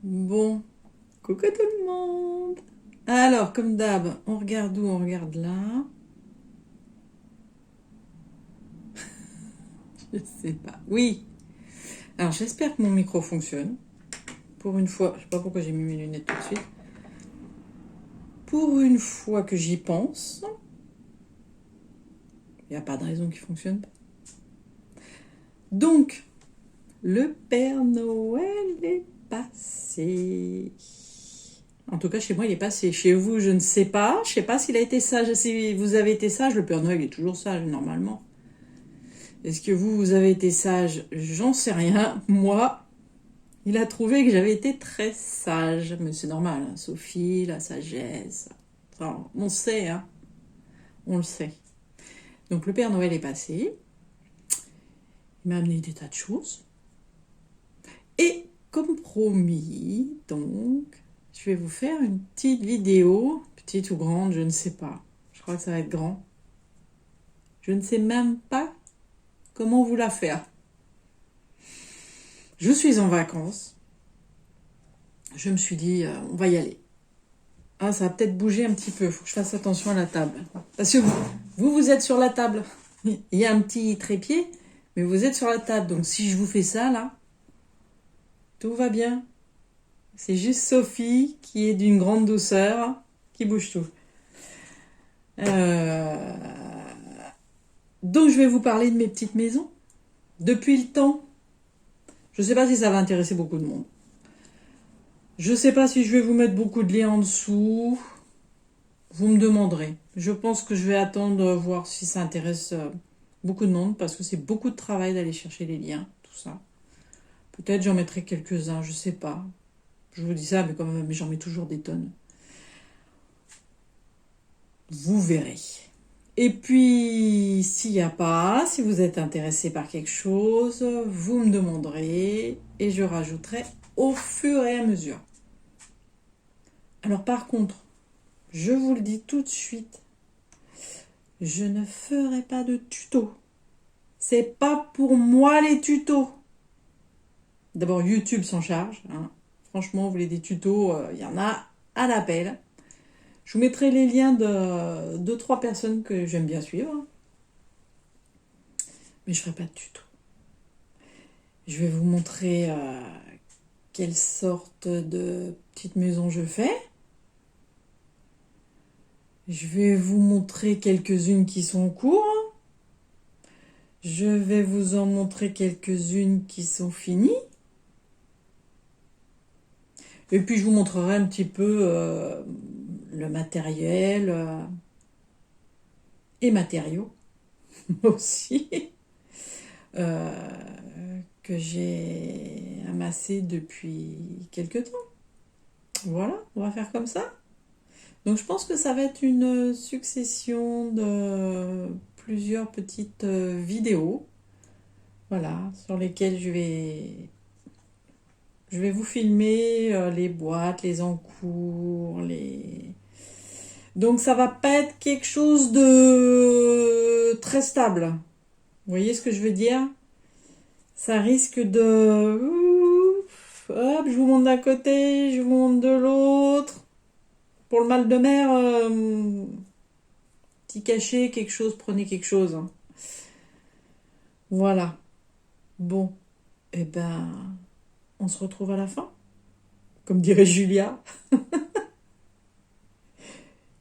Bon, coucou tout le monde. Alors, comme d'hab, on regarde où? On regarde là. Je sais pas. Oui. Alors, j'espère que mon micro fonctionne. Pour une fois, je sais pas pourquoi j'ai mis mes lunettes tout de suite. Pour une fois que j'y pense, il n'y a pas de raison qu'il fonctionne pas. Donc, le Père Noël est passé. En tout cas, chez moi, il est passé. Chez vous, je ne sais pas. Je sais pas s'il a été sage. Si vous avez été sage, le Père Noël est toujours sage, normalement. Est-ce que vous avez été sage? J'en sais rien. Moi, il a trouvé que j'avais été très sage. Mais c'est normal, hein. Sophie, la sagesse. Enfin, on sait, hein. On le sait. Donc le Père Noël est passé. Il m'a amené des tas de choses. Et comme promis, donc, je vais vous faire une petite vidéo. Petite ou grande, je ne sais pas. Je crois que ça va être grand. Je ne sais même pas comment vous la faire. Je suis en vacances. Je me suis dit, on va y aller. Ah, ça va peut-être bouger un petit peu. Il faut que je fasse attention à la table. Parce que vous êtes sur la table. Il y a un petit trépied, mais vous êtes sur la table. Donc si je vous fais ça, là, tout va bien. C'est juste Sophie qui est d'une grande douceur, qui bouge tout. Euh, Donc je vais vous parler de mes petites maisons. Depuis le temps, je ne sais pas si ça va intéresser beaucoup de monde. Je ne sais pas si je vais vous mettre beaucoup de liens en dessous. Vous me demanderez. Je pense que je vais attendre voir si ça intéresse beaucoup de monde parce que c'est beaucoup de travail d'aller chercher les liens, tout ça. Peut-être j'en mettrai quelques-uns, je sais pas. Je vous dis ça, mais quand même, j'en mets toujours des tonnes. Vous verrez. Et puis, s'il n'y a pas, si vous êtes intéressé par quelque chose, vous me demanderez et je rajouterai au fur et à mesure. Alors par contre, je vous le dis tout de suite, je ne ferai pas de tuto. C'est pas pour moi les tutos. D'abord, YouTube s'en charge. Hein. Franchement, vous voulez des tutos, il y en a à l'appel. Je vous mettrai les liens de 2-3 personnes que j'aime bien suivre. Mais je ne ferai pas de tuto. Je vais vous montrer quelle sorte de petite maison je fais. Je vais vous montrer quelques-unes qui sont en cours. Je vais vous en montrer quelques-unes qui sont finies. Et puis je vous montrerai un petit peu le matériel et matériaux aussi que j'ai amassé depuis quelques temps. Voilà, on va faire comme ça. Donc je pense que ça va être une succession de plusieurs petites vidéos, voilà, sur lesquelles je vais vous filmer les boîtes, les encours, les... Donc ça va pas être quelque chose de très stable. Vous voyez ce que je veux dire? Ça risque de... Hop, je vous montre d'un côté, je vous montre de l'autre. Pour le mal de mer, petit cachet, quelque chose, prenez quelque chose. Hein. Voilà. Bon, eh ben, on se retrouve à la fin. Comme dirait Julia.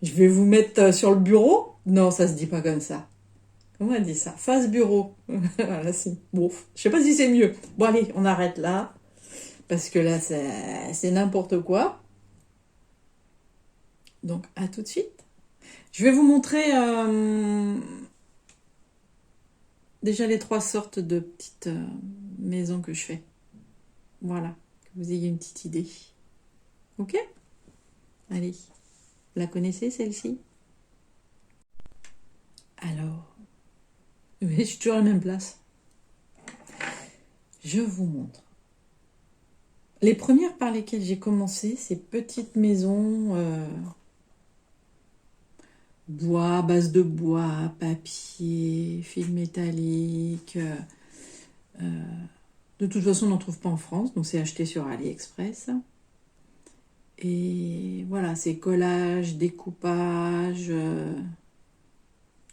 Je vais vous mettre sur le bureau. Non, ça se dit pas comme ça. Comment elle dit ça? Face bureau. Voilà, c'est bon. Je sais pas si c'est mieux. Bon, allez, on arrête là. Parce que là, c'est n'importe quoi. Donc, à tout de suite. Je vais vous montrer déjà les 3 sortes de petites maisons que je fais. Voilà, que vous ayez une petite idée. Ok? Allez, vous la connaissez celle-ci? Alors, oui, je suis toujours à la même place. Je vous montre. Les premières par lesquelles j'ai commencé, ces petites maisons bois, base de bois, papier, fil métallique. De toute façon, on n'en trouve pas en France, donc c'est acheté sur AliExpress. Et voilà, c'est collage, découpage,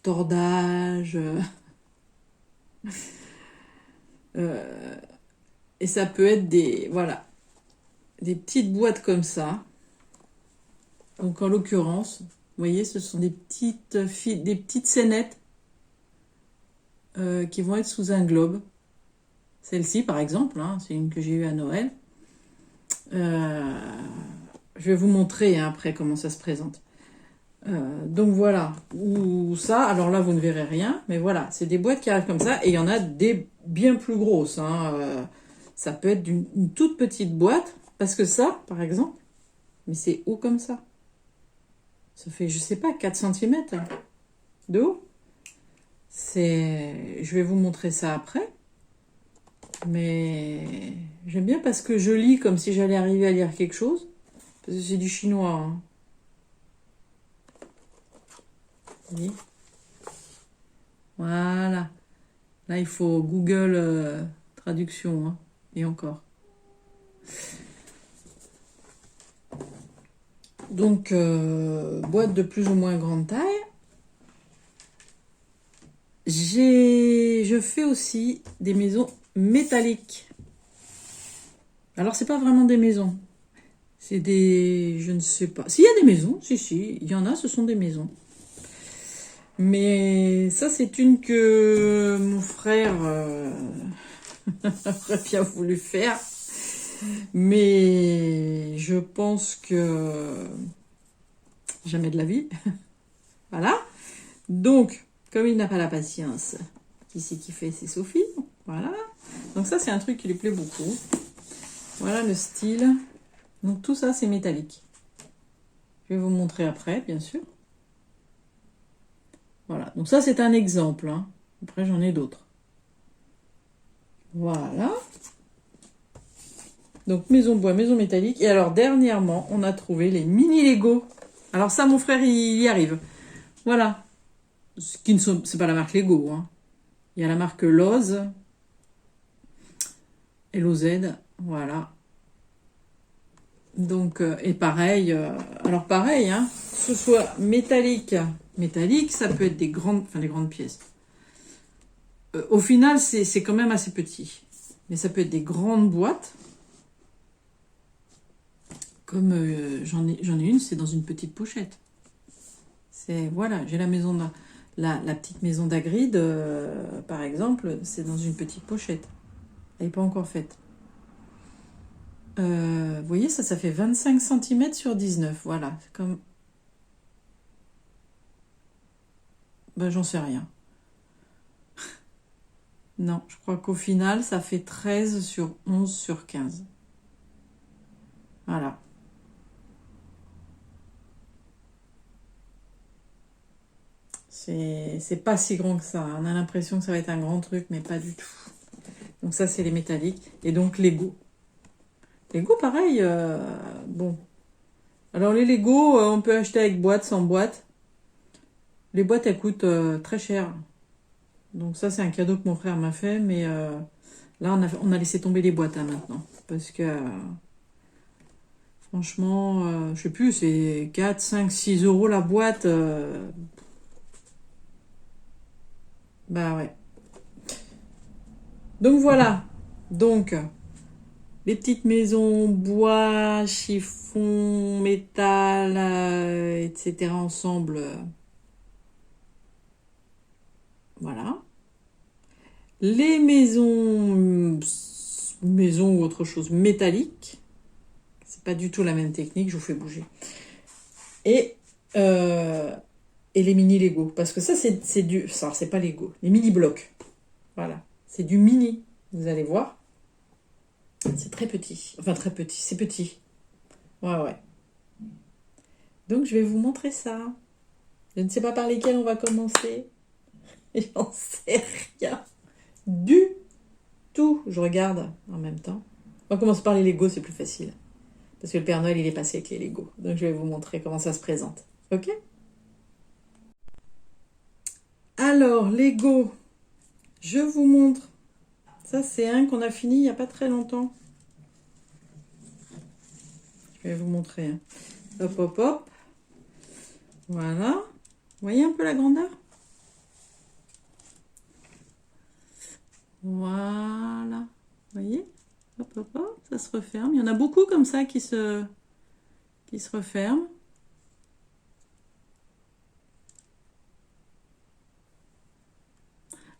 tordage. Euh, et ça peut être des, voilà, des petites boîtes comme ça. Donc en l'occurrence, vous voyez, ce sont des des petites scénettes qui vont être sous un globe. Celle-ci, par exemple, hein, c'est une que j'ai eue à Noël. Je vais vous montrer hein, après comment ça se présente. Donc voilà, ou ça, alors là vous ne verrez rien, mais voilà, c'est des boîtes qui arrivent comme ça, et il y en a des bien plus grosses. Hein, ça peut être une toute petite boîte, parce que ça, par exemple, mais c'est haut comme ça. Ça fait, je sais pas, 4 cm de haut. Je vais vous montrer ça après. Mais j'aime bien parce que je lis comme si j'allais arriver à lire quelque chose. Parce que c'est du chinois. Hein. Vous voyez ? Voilà. Là, il faut Google Traduction. Hein. Et encore. Donc, boîte de plus ou moins grande taille. Je fais aussi des maisons métalliques. Alors, c'est pas vraiment des maisons. C'est des... Je ne sais pas. S'il y a des maisons, si. Il y en a, ce sont des maisons. Mais ça, c'est une que mon frère aurait bien voulu faire. Mais je pense que jamais de la vie. Voilà. Donc, comme il n'a pas la patience, qui c'est qui fait? C'est Sophie. Voilà. Donc ça, c'est un truc qui lui plaît beaucoup. Voilà le style. Donc tout ça, c'est métallique. Je vais vous montrer après, bien sûr. Voilà. Donc ça, c'est un exemple. Hein. Après, j'en ai d'autres. Voilà. Donc maison bois, maison métallique. Et alors, dernièrement, on a trouvé les mini Lego. Alors ça, mon frère, il y arrive. Voilà. Ce qui ne sont, c'est pas la marque Lego. Hein. Il y a la marque Loz. LOZ. Voilà. Donc, et pareil, alors pareil, hein, que ce soit métallique, ça peut être des grandes pièces. Au final, c'est quand même assez petit. Mais ça peut être des grandes boîtes. Comme j'en ai une, c'est dans une petite pochette. Voilà, j'ai la maison, la petite maison d'Agrid, par exemple, c'est dans une petite pochette. Elle n'est pas encore faite. Vous voyez, ça fait 25 cm sur 19. Voilà, c'est comme... Ben, j'en sais rien. Non, je crois qu'au final, ça fait 13 sur 11 sur 15. Voilà. C'est pas si grand que ça. On a l'impression que ça va être un grand truc, mais pas du tout. Donc ça, c'est les métalliques. Et donc, Lego. Lego, pareil. Bon. Alors, les Lego, on peut acheter avec boîte, sans boîte. Les boîtes, elles coûtent très cher. Donc ça, c'est un cadeau que mon frère m'a fait. Mais là, on a laissé tomber les boîtes hein, maintenant. Parce que... franchement, je sais plus, c'est 4, 5, 6 euros la boîte. Bah ouais. Donc voilà. Donc, les petites maisons, bois, chiffon, métal, etc. ensemble. Voilà. Les maisons ou autre chose métalliques. C'est pas du tout la même technique, je vous fais bouger. Et les mini Lego. Parce que ça, c'est pas Lego. Les mini blocs. Voilà. C'est du mini. Vous allez voir. C'est très petit. Enfin, très petit. C'est petit. Ouais. Donc, je vais vous montrer ça. Je ne sais pas par lesquels on va commencer. J'en sais rien. Du tout. Je regarde en même temps. On va commencer par les Lego, c'est plus facile. Parce que le Père Noël, il est passé avec les Lego. Donc, je vais vous montrer comment ça se présente. Ok ? Alors, Lego. Je vous montre. Ça, c'est un qu'on a fini il n'y a pas très longtemps. Je vais vous montrer. Hein. Hop, hop, hop. Voilà. Vous voyez un peu la grandeur? Voilà. Vous voyez? Hop, hop, hop. Ça se referme. Il y en a beaucoup comme ça qui se referment.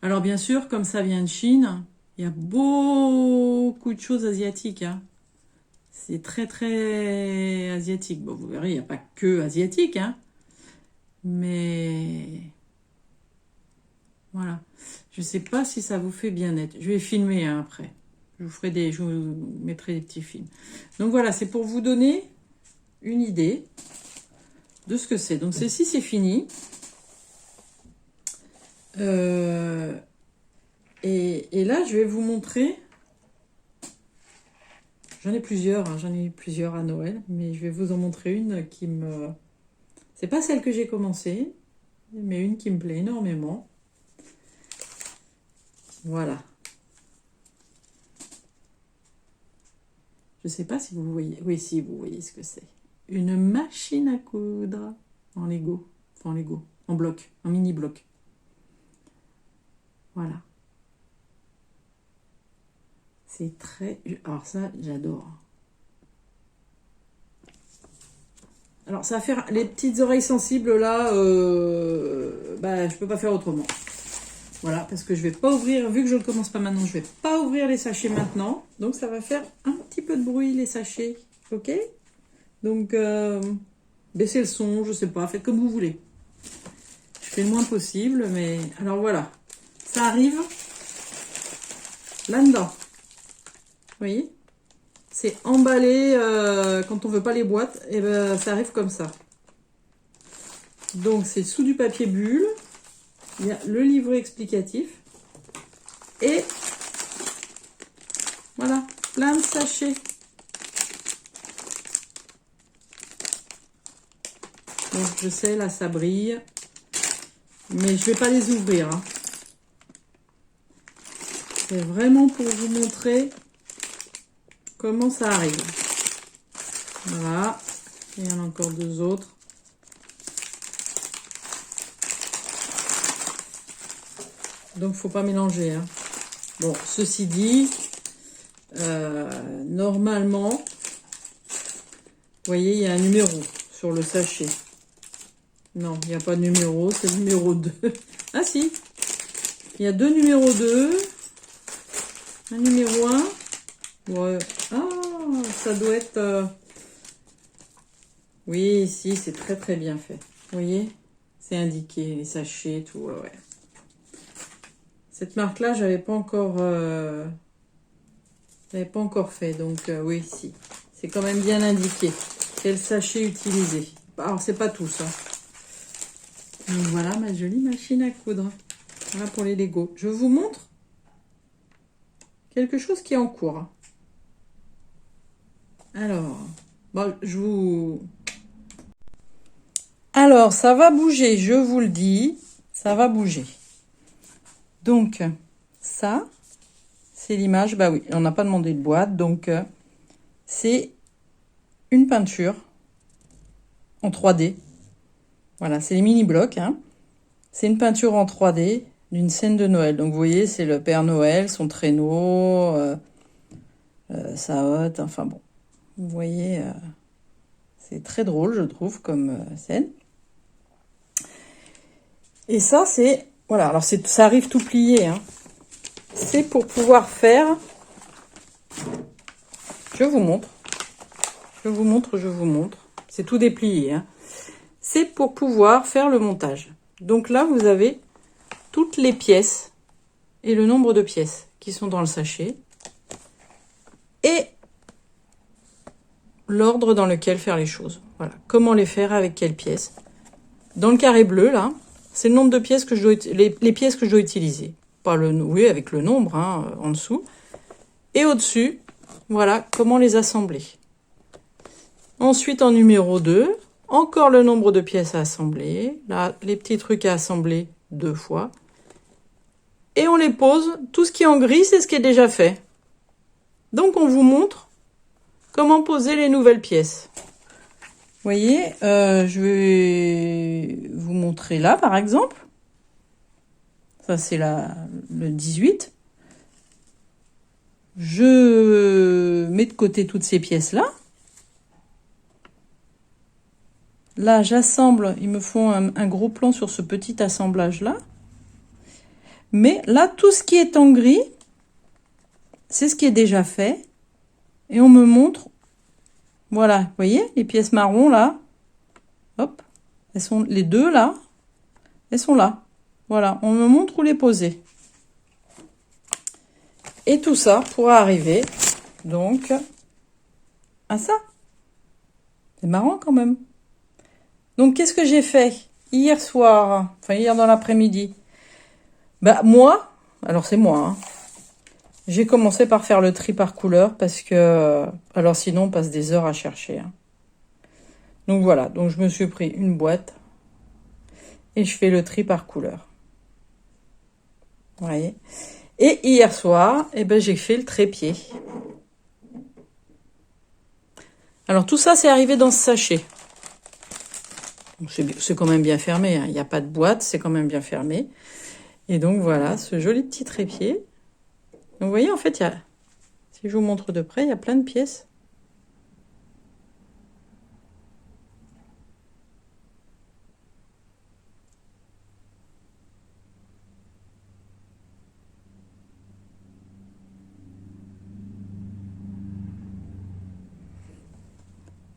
Alors bien sûr, comme ça vient de Chine, il y a beaucoup de choses asiatiques. Hein. C'est très très asiatique. Bon, vous verrez, il n'y a pas que asiatique, hein. Mais voilà. Je ne sais pas si ça vous fait bien net. Je vais filmer hein, après. Je vous mettrai des petits films. Donc voilà, c'est pour vous donner une idée de ce que c'est. Donc ceci, c'est fini. Et là, je vais vous montrer. J'en ai plusieurs, hein, j'en ai eu plusieurs à Noël, mais je vais vous en montrer une qui me... C'est pas celle que j'ai commencée, mais une qui me plaît énormément. Voilà. Je sais pas si vous voyez... Oui, si, vous voyez ce que c'est. Une machine à coudre en Lego. Enfin, en Lego. En bloc. En mini-bloc. Voilà. C'est très... Alors ça, j'adore. Alors, ça va faire les petites oreilles sensibles, là, je peux pas faire autrement. Voilà, parce que je vais pas ouvrir, vu que je ne commence pas maintenant, je vais pas ouvrir les sachets maintenant. Donc, ça va faire un petit peu de bruit, les sachets. Ok? Donc, baissez le son, je sais pas, faites comme vous voulez. Je fais le moins possible, mais... Alors, voilà. Ça arrive là-dedans. Vous voyez? C'est emballé quand on veut pas les boîtes, et ben ça arrive comme ça. Donc c'est sous du papier bulle. Il y a le livret explicatif. Et voilà, plein de sachets. Donc je sais, là ça brille. Mais je vais pas les ouvrir. Hein. C'est vraiment pour vous montrer comment ça arrive. Voilà. Il y en a encore deux autres. Donc, faut pas mélanger. Hein. Bon, ceci dit, normalement, vous voyez, il y a un numéro sur le sachet. Non, il n'y a pas de numéro, c'est le numéro 2. Ah si, il y a deux numéros 2. Un numéro 1. Ouais. Ah, ça doit être... Oui, si, c'est très très bien fait. Vous voyez? C'est indiqué, les sachets, tout, ouais. Cette marque-là, j'avais pas encore fait, donc oui, si. C'est quand même bien indiqué. Quel sachet utiliser. Alors, c'est pas tout ça. Donc voilà ma jolie machine à coudre. Voilà pour les Lego. Je vous montre quelque chose qui est en cours. Alors, bon, Alors, ça va bouger, je vous le dis. Ça va bouger. Donc, ça, c'est l'image. Bah oui, on n'a pas demandé de boîte. Donc, c'est une peinture en 3D. Voilà, c'est les mini-blocs. Hein. C'est une peinture en 3D d'une scène de Noël. Donc, vous voyez, c'est le Père Noël, son traîneau, sa hotte. Enfin bon, vous voyez, c'est très drôle, je trouve, comme scène. Et ça, c'est... Voilà, alors ça arrive tout plié. Hein. C'est pour pouvoir faire... Je vous montre. Je vous montre. C'est tout déplié. Hein. C'est pour pouvoir faire le montage. Donc là, vous avez toutes les pièces et le nombre de pièces qui sont dans le sachet. Et l'ordre dans lequel faire les choses. Voilà, comment les faire, avec quelles pièces. Dans le carré bleu, là... C'est le nombre de pièces que je dois les pièces que je dois utiliser. Pas oui, avec le nombre hein, en dessous. Et au-dessus, voilà comment les assembler. Ensuite, en numéro 2, encore le nombre de pièces à assembler. Là, les petits trucs à assembler 2 fois. Et on les pose. Tout ce qui est en gris, c'est ce qui est déjà fait. Donc, on vous montre comment poser les nouvelles pièces. Vous voyez, je vais vous montrer là, par exemple. Ça, c'est le 18. Je mets de côté toutes ces pièces-là. Là, j'assemble, ils me font un gros plan sur ce petit assemblage-là. Mais là, tout ce qui est en gris, c'est ce qui est déjà fait. Et on me montre, voilà, vous voyez, les pièces marron, là. Hop, elles sont, les deux, là, elles sont là. Voilà, on me montre où les poser. Et tout ça pour arriver, donc, à ça. C'est marrant quand même. Donc, qu'est-ce que j'ai fait hier soir, enfin hier dans l'après-midi? Bah, moi, alors c'est moi, hein. J'ai commencé par faire le tri par couleur parce que, alors sinon, on passe des heures à chercher, hein. Donc voilà, donc je me suis pris une boîte et je fais le tri par couleur. Vous voyez? Et hier soir, eh ben, j'ai fait le trépied. Alors tout ça, c'est arrivé dans ce sachet. C'est quand même bien fermé, hein. Il n'y a pas de boîte, c'est quand même bien fermé. Et donc voilà, ce joli petit trépied. Donc vous voyez, en fait, si je vous montre de près, il y a plein de pièces.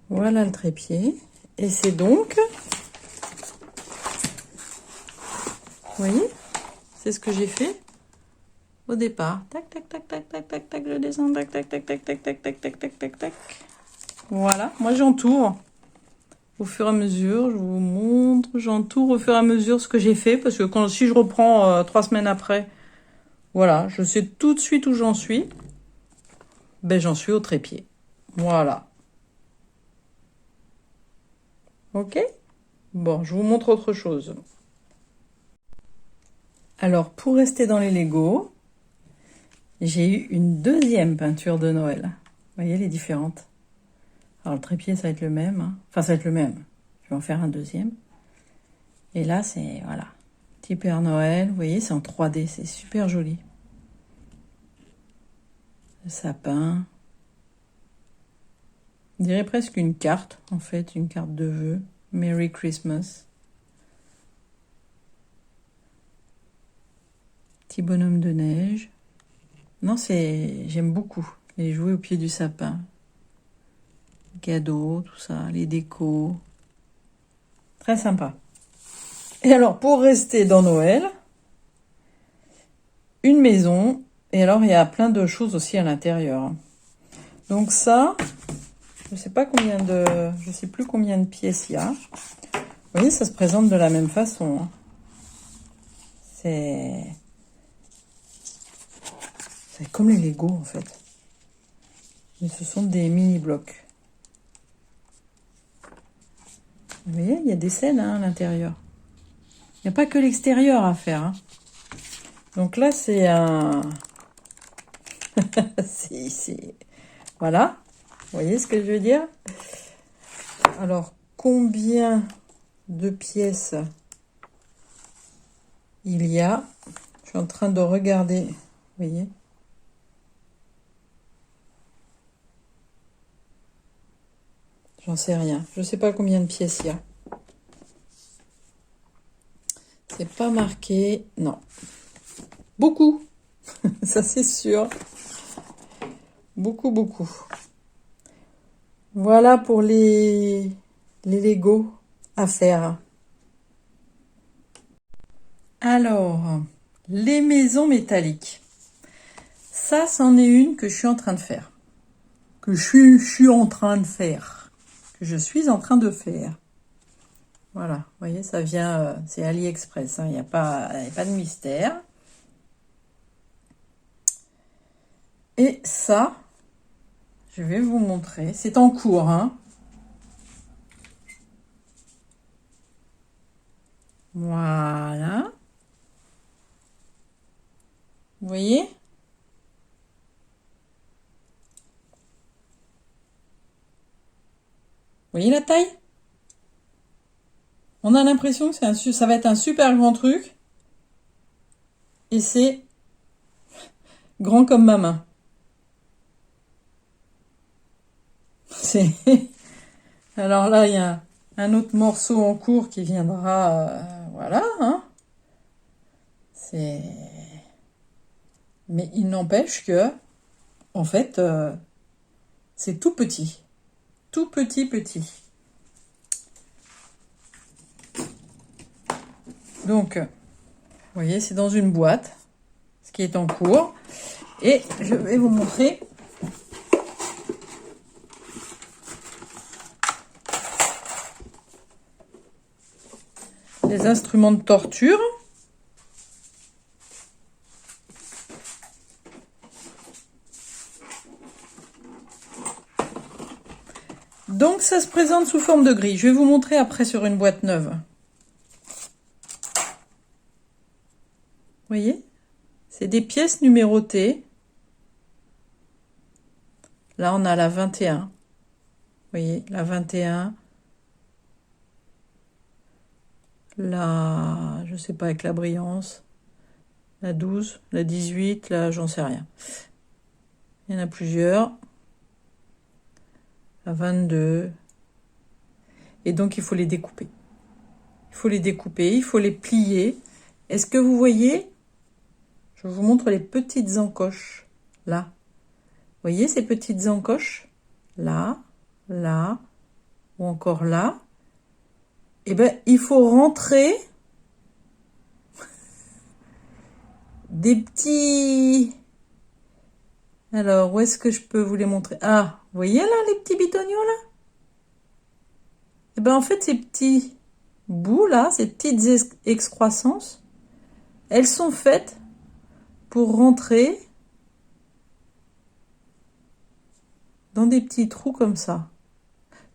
Voilà le trépied. Et c'est donc, vous voyez, c'est ce que j'ai fait au départ. Tac, tac, tac, tac, tac, tac, tac, je descends, tac, tac, tac, tac, tac, tac, tac, tac, tac, tac, tac. Voilà, moi j'entoure au fur et à mesure, je vous montre, j'entoure au fur et à mesure ce que j'ai fait, parce que si je reprends 3 semaines après, voilà, je sais tout de suite où j'en suis. Ben j'en suis au trépied. Voilà. Ok? Bon, je vous montre autre chose. Alors, pour rester dans les Lego, j'ai eu une deuxième peinture de Noël. Vous voyez les différentes? Alors, le trépied, ça va être le même, hein. Enfin, ça va être le même. Je vais en faire un deuxième. Et là, c'est, voilà, petit Père Noël. Vous voyez, c'est en 3D, c'est super joli. Le sapin. On dirait presque une carte, en fait, une carte de vœux. Merry Christmas. Petit bonhomme de neige. Non, j'aime beaucoup les jouets au pied du sapin. Cadeaux, tout ça, les décos. Très sympa. Et alors, pour rester dans Noël, une maison. Et alors, il y a plein de choses aussi à l'intérieur. Donc ça, je sais plus combien de pièces il y a. Vous voyez, ça se présente de la même façon, hein. C'est comme les Lego, en fait. Mais ce sont des mini-blocs. Vous voyez, il y a des scènes, hein, à l'intérieur. Il n'y a pas que l'extérieur à faire, hein. Donc là, c'est un... Voilà. Vous voyez ce que je veux dire? Alors, combien de pièces il y a? Je suis en train de regarder. Vous voyez? J'en sais rien. Je ne sais pas combien de pièces il y a. C'est pas marqué. Non. Beaucoup. Ça, c'est sûr. Beaucoup, beaucoup. Voilà pour les Lego à faire. Alors, les maisons métalliques. Ça, c'en est une que je suis en train de faire. Que je suis en train de faire. Que je suis en train de faire. Voilà, vous voyez, ça vient, c'est AliExpress, hein, il n'y a pas de mystère. Et ça, je vais vous montrer. C'est en cours, hein. Voilà. Vous voyez? voyez la taille? On a l'impression que ça va être un super grand truc. Et c'est grand comme ma main. Alors là, il y a un autre morceau en cours qui viendra. Voilà. Hein. Mais il n'empêche que, en fait, c'est tout petit. Tout petit, petit. Donc, vous voyez, c'est dans une boîte, ce qui est en cours. Et je vais vous montrer les instruments de torture. Donc, ça se présente sous forme de grille. Je vais vous montrer après sur une boîte neuve. Vous voyez? C'est des pièces numérotées. Là, on a la 21. Vous voyez, la 21. La, je sais pas, avec la brillance. La 12, la 18, là, j'en sais rien. Il y en a plusieurs. La 22. Et donc, il faut les découper. Il faut les découper, il faut les plier. Est-ce que vous voyez? Je vous montre les petites encoches. Là. Vous voyez ces petites encoches? Là, là, ou encore là. Eh bien, il faut rentrer des petits... Alors, où est-ce que je peux vous les montrer? Ah, vous voyez là, les petits bitognos là? Eh bien, en fait, ces petits bouts là, ces petites excroissances, elles sont faites pour rentrer dans des petits trous comme ça.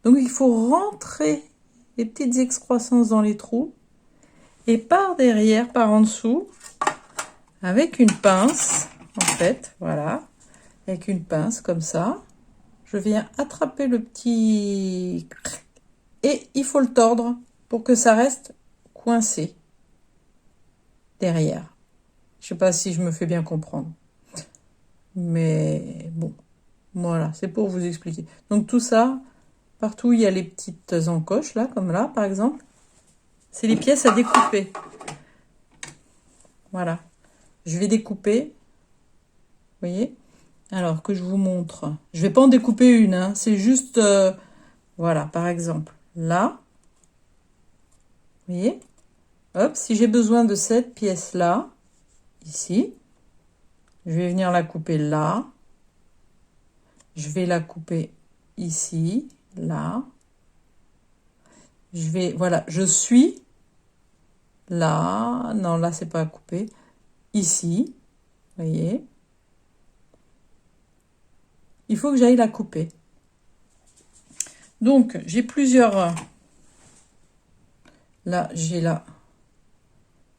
Donc, il faut rentrer les petites excroissances dans les trous et par derrière, par en dessous, avec une pince, en fait, voilà, avec une pince comme ça, je viens attraper le petit... Et il faut le tordre pour que ça reste coincé derrière. Je sais pas si je me fais bien comprendre. Mais bon, voilà, c'est pour vous expliquer. Donc tout ça, partout où il y a les petites encoches, là, comme là, par exemple, c'est les pièces à découper. Voilà. Je vais découper. Vous voyez? Alors que je vous montre. Je vais pas en découper une, hein, c'est juste... voilà, par exemple, là. Vous voyez? Hop, si j'ai besoin de cette pièce-là, ici, je vais venir la couper là. Je vais la couper ici, là. Je vais, voilà, je suis là. Non, là, c'est pas à couper. Ici, vous voyez. Il faut que j'aille la couper. Donc, j'ai plusieurs... Là, j'ai la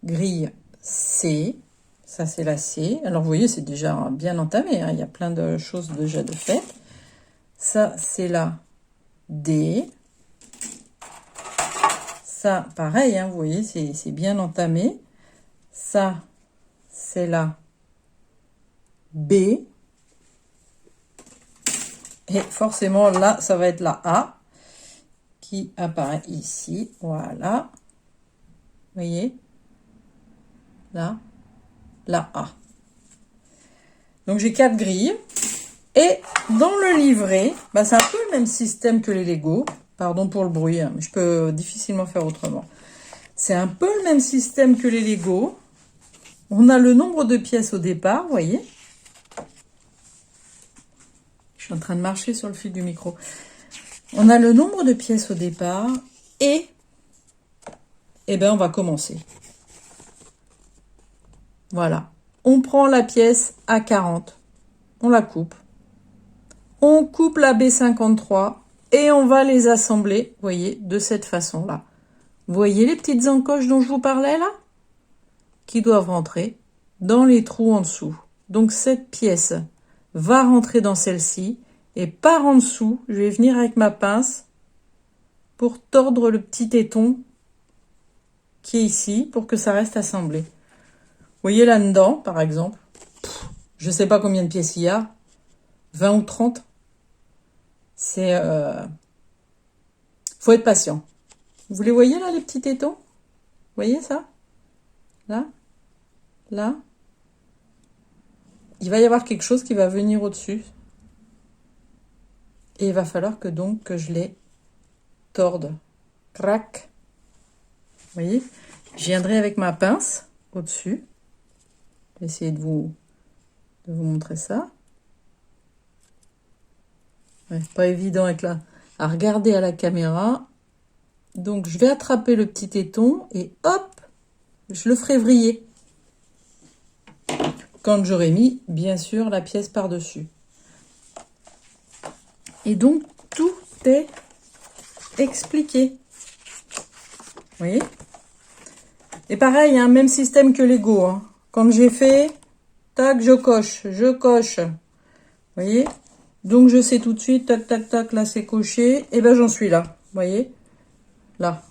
grille C. Ça, c'est la C. Alors, vous voyez, c'est déjà bien entamé. Hein. Il y a plein de choses déjà de faites. Ça, c'est la D. Ça, pareil, hein, vous voyez, c'est bien entamé. Ça, c'est la B. Et forcément, là, ça va être la A qui apparaît ici. Voilà. Vous voyez? Là, la A. Donc, j'ai 4 grilles. Et dans le livret, bah, c'est un peu le même système que les Lego. Pardon pour le bruit, hein, mais je peux difficilement faire autrement. C'est un peu le même système que les Lego. On a le nombre de pièces au départ, vous voyez? Je suis en train de marcher sur le fil du micro. On a le nombre de pièces au départ et ben on va commencer. Voilà. On prend la pièce A40. On la coupe. On coupe la B53 et on va les assembler, vous voyez, de cette façon-là. Vous voyez les petites encoches dont je vous parlais là? Qui doivent rentrer dans les trous en dessous. Donc cette pièce va rentrer dans celle-ci et par en dessous, je vais venir avec ma pince pour tordre le petit téton qui est ici pour que ça reste assemblé. Vous voyez là-dedans, par exemple, je ne sais pas combien de pièces il y a, 20 ou 30. C'est... faut être patient. Vous les voyez là, les petits tétons? Vous voyez ça? Là? Là? Il va y avoir quelque chose qui va venir au-dessus. Et il va falloir que donc que je les torde. Crac. Vous voyez? Je viendrai avec ma pince au-dessus. Je vais essayer de vous montrer ça. Ouais, pas évident avec à regarder à la caméra. Donc je vais attraper le petit téton et hop, je le ferai vriller. Quand j'aurai mis, bien sûr, la pièce par-dessus. Et donc, tout est expliqué. Vous voyez? Et pareil, hein, même système que Lego. Hein. Quand j'ai fait, tac, je coche. Vous voyez? Donc, je sais tout de suite, tac, tac, tac, là, c'est coché. Et ben, j'en suis là. Vous voyez? Là.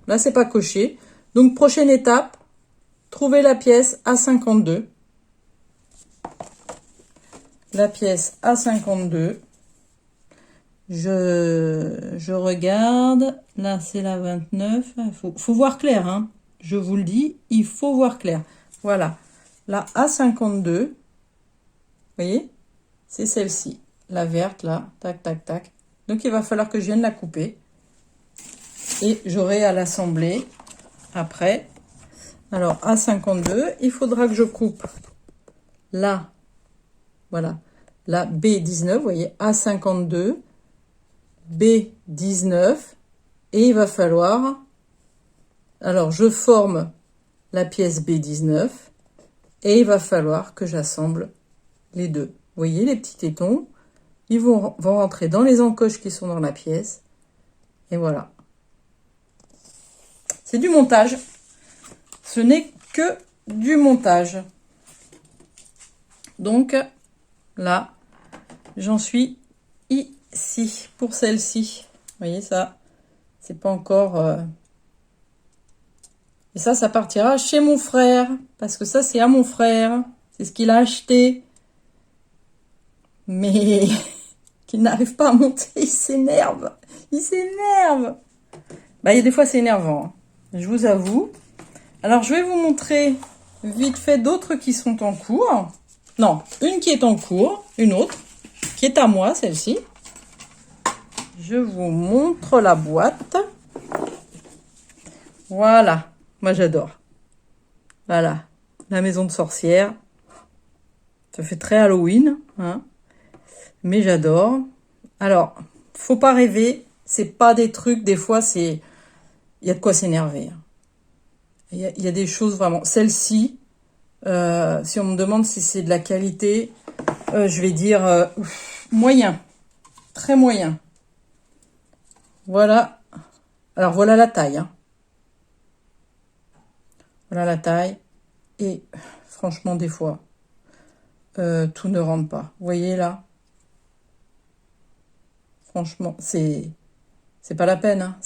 Là, c'est pas coché. Donc, prochaine étape, trouver la pièce A52. La pièce A52. Je regarde. Là, c'est la 29. Il faut voir clair, hein. Je vous le dis, il faut voir clair. Voilà. La A52. Vous voyez? C'est celle-ci. La verte, là. Tac, tac, tac. Donc, il va falloir que je vienne la couper. Et j'aurai à l'assembler après. Alors, A52, il faudra que je coupe là. Voilà. La B19, vous voyez, A52. B19 et il va falloir, alors je forme la pièce B19 et il va falloir que j'assemble les deux. Vous voyez les petits tétons, ils vont rentrer dans les encoches qui sont dans la pièce et voilà. C'est du montage, ce n'est que du montage. Donc là, j'en suis ici pour celle-ci. Vous voyez ça? C'est pas encore... Et ça partira chez mon frère. Parce que ça, c'est à mon frère. C'est ce qu'il a acheté. Mais qu'il n'arrive pas à monter. Il s'énerve. Il s'énerve. Bah, il y a des fois, c'est énervant. Hein. Je vous avoue. Alors, je vais vous montrer vite fait d'autres qui sont en cours. Non, une qui est en cours. Une autre. Qui est à moi, celle-ci. Je vous montre la boîte. Voilà. Moi, j'adore. Voilà. La maison de sorcière. Ça fait très Halloween. Hein. Mais j'adore. Alors, faut pas rêver. C'est pas des trucs, des fois, c'est... Il y a de quoi s'énerver. Il y a des choses vraiment... Celle-ci, si on me demande si c'est de la qualité, je vais dire moyen. Très moyen. Voilà. Alors, voilà la taille. Hein. Voilà la taille. Et franchement, des fois, tout ne rentre pas. Vous voyez là? Franchement, c'est pas la peine. Hein.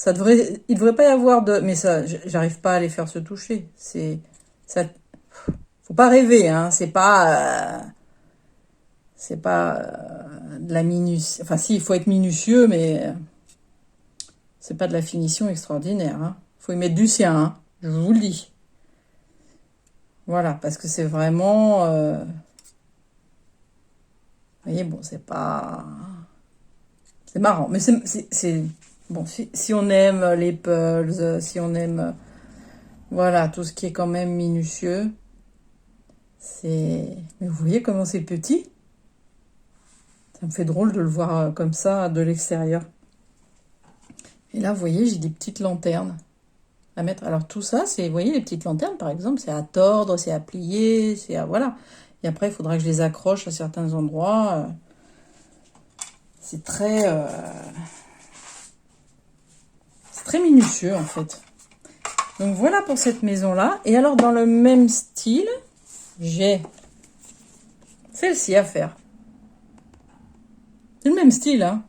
Il devrait pas y avoir de... Mais ça, j'arrive pas à les faire se toucher. Ça, faut pas rêver. Hein. C'est pas de la minus. Enfin, si, il faut être minutieux, mais c'est pas de la finition extraordinaire. Hein. Faut y mettre du sien. Hein. Je vous le dis. Voilà, parce que c'est vraiment... Vous voyez, bon, c'est pas... C'est marrant, mais c'est... Bon, si on aime les puzzles, si on aime... Voilà, tout ce qui est quand même minutieux, c'est... Mais vous voyez comment c'est petit? Ça me fait drôle de le voir comme ça, de l'extérieur. Et là, vous voyez, j'ai des petites lanternes à mettre. Alors tout ça, c'est, vous voyez, les petites lanternes, par exemple, c'est à tordre, c'est à plier, c'est à... Voilà. Et après, il faudra que je les accroche à certains endroits. C'est très minutieux, en fait. Donc, voilà pour cette maison-là. Et alors, dans le même style, j'ai celle-ci à faire. C'est le même style, hein.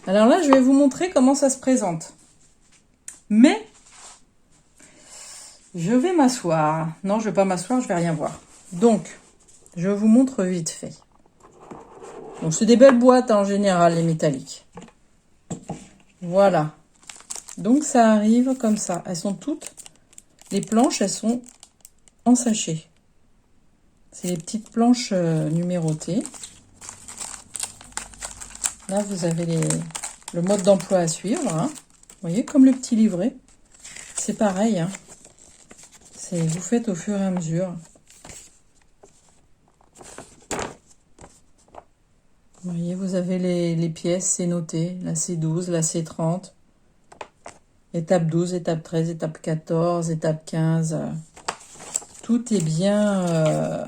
Alors là, je vais vous montrer comment ça se présente. Mais, je vais m'asseoir. Non, je ne vais pas m'asseoir, je vais rien voir. Donc, je vous montre vite fait. Donc, c'est des belles boîtes en général, les métalliques. Voilà. Donc, ça arrive comme ça. Elles sont toutes, les planches, elles sont en sachet. C'est les petites planches numérotées. Là, vous avez le mode d'emploi à suivre. Hein. Vous voyez, comme le petit livret. C'est pareil. Hein. Vous faites au fur et à mesure. Vous voyez, vous avez les pièces, c'est noté. La C12, la C30. Étape 12, étape 13, étape 14, étape 15. Tout est bien...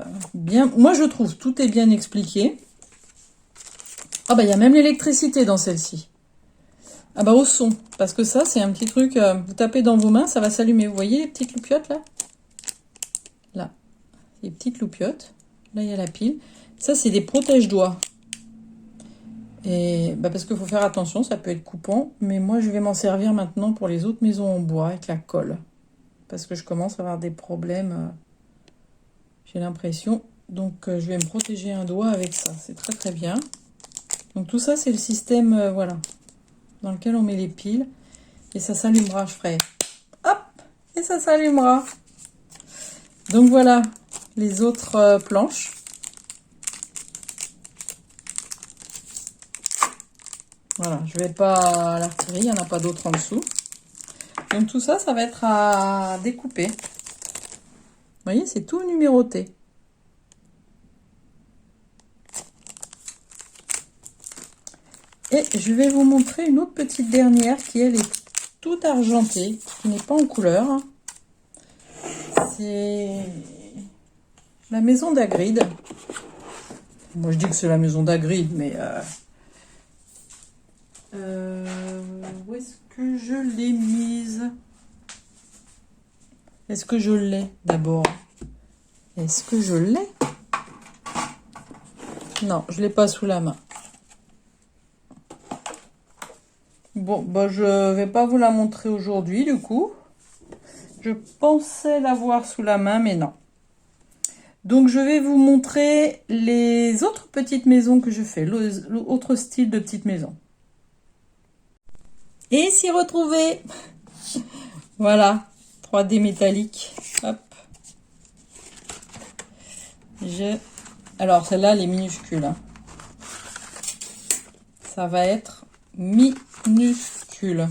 Moi, je trouve, tout est bien expliqué. Ah bah, il y a même l'électricité dans celle-ci. Ah bah, au son. Parce que ça, c'est un petit truc... vous tapez dans vos mains, ça va s'allumer. Vous voyez les petites loupiottes, là? Là. Les petites loupiottes. Là, il y a la pile. Ça, c'est des protège-doigts. Et bah parce qu'il faut faire attention, ça peut être coupant. Mais moi, je vais m'en servir maintenant pour les autres maisons en bois avec la colle. Parce que je commence à avoir des problèmes. J'ai l'impression. Donc, je vais me protéger un doigt avec ça. C'est très, très bien. Donc, tout ça, c'est le système, voilà, dans lequel on met les piles. Et ça s'allumera, je ferai hop, et ça s'allumera. Donc, voilà les autres planches. Voilà, je vais pas à l'artillerie, il n'y en a pas d'autres en dessous. Donc tout ça, ça va être à découper. Vous voyez, c'est tout numéroté. Et je vais vous montrer une autre petite dernière qui, elle, est toute argentée, qui n'est pas en couleur. C'est la maison d'Hagrid. Moi, je dis que c'est la maison d'Hagrid, mais... où est-ce que je l'ai mise? Est-ce que je l'ai d'abord? Est-ce que je l'ai? Non, je ne l'ai pas sous la main. Bon, bah je vais pas vous la montrer aujourd'hui du coup. Je pensais l'avoir sous la main, mais non. Donc je vais vous montrer les autres petites maisons que je fais, l'autre style de petite maison. Et s'y retrouver. Voilà, 3D métallique. Hop. Alors celle-là, elle est minuscule. Hein. Ça va être minuscule.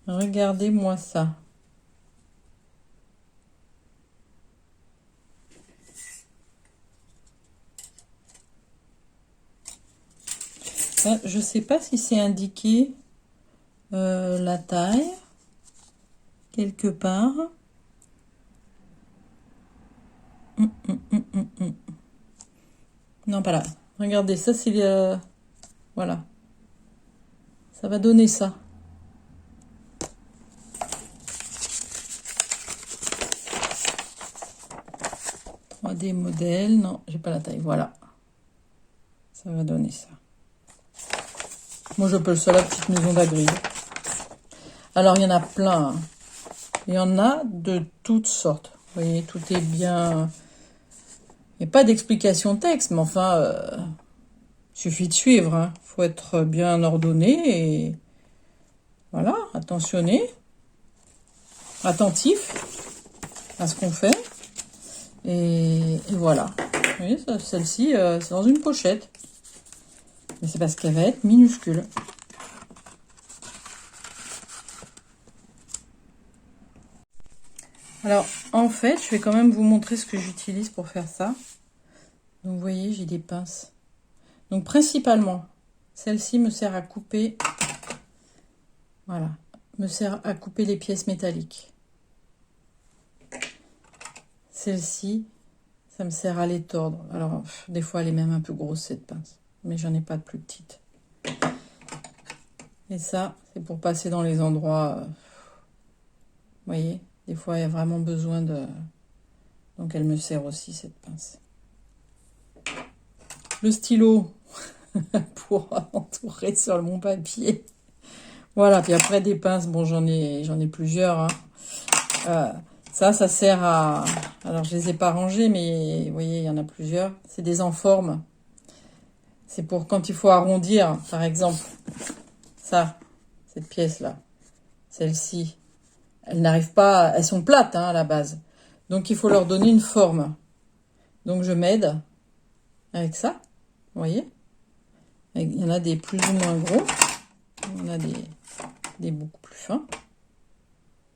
Regardez-moi ça. Je ne sais pas si c'est indiqué la taille quelque part. Non, pas là. Regardez, ça c'est... voilà. Ça va donner ça. Des modèles. Non, j'ai pas la taille. Voilà. Ça va donner ça. Moi, j'appelle ça la petite maison d'Hagrid. Alors, il y en a plein. Hein. Il y en a de toutes sortes. Vous voyez, tout est bien... Il n'y a pas d'explication texte, mais enfin, suffit de suivre. Hein. Faut être bien ordonné et... Voilà, attentionné. Attentif à ce qu'on fait. Et voilà. Vous voyez, celle-ci, c'est dans une pochette. Mais c'est parce qu'elle va être minuscule. Alors, en fait, je vais quand même vous montrer ce que j'utilise pour faire ça. Donc, vous voyez, j'ai des pinces. Donc, principalement, celle-ci me sert à couper... Voilà. Me sert à couper les pièces métalliques. Celle-ci, ça me sert à les tordre. Alors, des fois, elle est même un peu grosse, cette pince. Mais j'en ai pas de plus petite. Et ça, c'est pour passer dans les endroits... vous voyez, des fois, il y a vraiment besoin de... Donc, elle me sert aussi, cette pince. Le stylo, pour entourer sur mon papier. Voilà, puis après des pinces, bon j'en ai plusieurs. Hein. Ça sert à... Alors je les ai pas rangées, mais vous voyez, il y en a plusieurs. C'est des enformes. C'est pour quand il faut arrondir, par exemple. Ça, cette pièce-là. Celle-ci. Elles n'arrivent pas... Elles sont plates, hein, à la base. Donc il faut leur donner une forme. Donc je m'aide avec ça. Vous voyez? Il y en a des plus ou moins gros. Il y en a des beaucoup plus fins.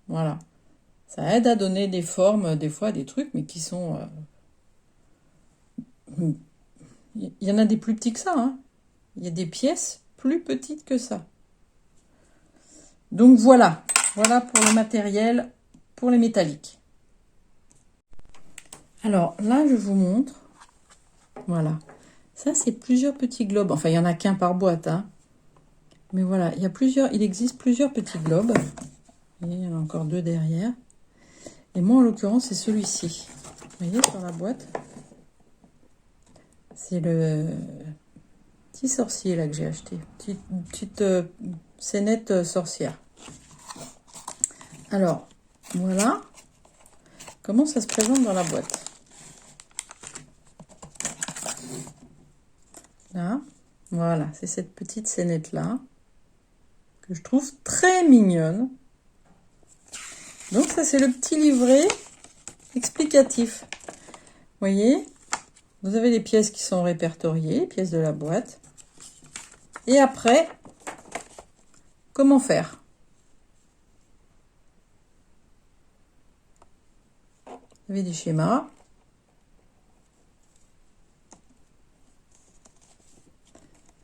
Voilà. Ça aide à donner des formes, des fois, des trucs, mais qui sont... Il y en a des plus petits que ça. Hein. Il y a des pièces plus petites que ça. Donc voilà. Voilà pour le matériel, pour les métalliques. Alors là, je vous montre. Voilà. Ça, c'est plusieurs petits globes. Enfin, il n'y en a qu'un par boîte. Hein. Mais voilà, il existe plusieurs petits globes. Et il y en a encore 2 derrière. Et moi, en l'occurrence, c'est celui-ci. Vous voyez, sur la boîte. C'est le petit sorcier, là, que j'ai acheté. Petite scénette sorcière. Alors, voilà. Comment ça se présente dans la boîte. Là, voilà, c'est cette petite scénette-là. Que je trouve très mignonne. Donc ça, c'est le petit livret explicatif. Vous voyez, vous avez les pièces qui sont répertoriées, les pièces de la boîte. Et après, comment faire? Vous avez des schémas.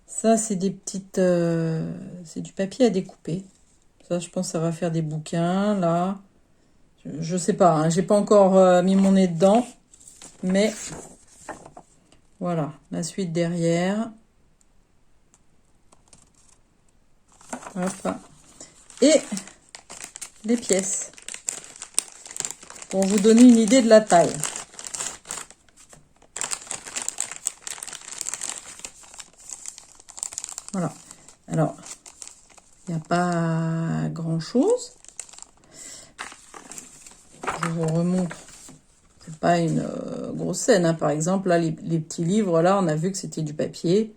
Ça, c'est des petites... c'est du papier à découper. Ça, je pense que ça va faire des bouquins, là. Je sais pas, hein, j'ai pas encore mis mon nez dedans. Mais voilà, la suite derrière. Hop. Et les pièces. Pour vous donner une idée de la taille. Voilà. Alors, il n'y a pas grand-chose. Je vous remontre. C'est pas une grosse scène. Hein. Par exemple, là, les petits livres, là, on a vu que c'était du papier.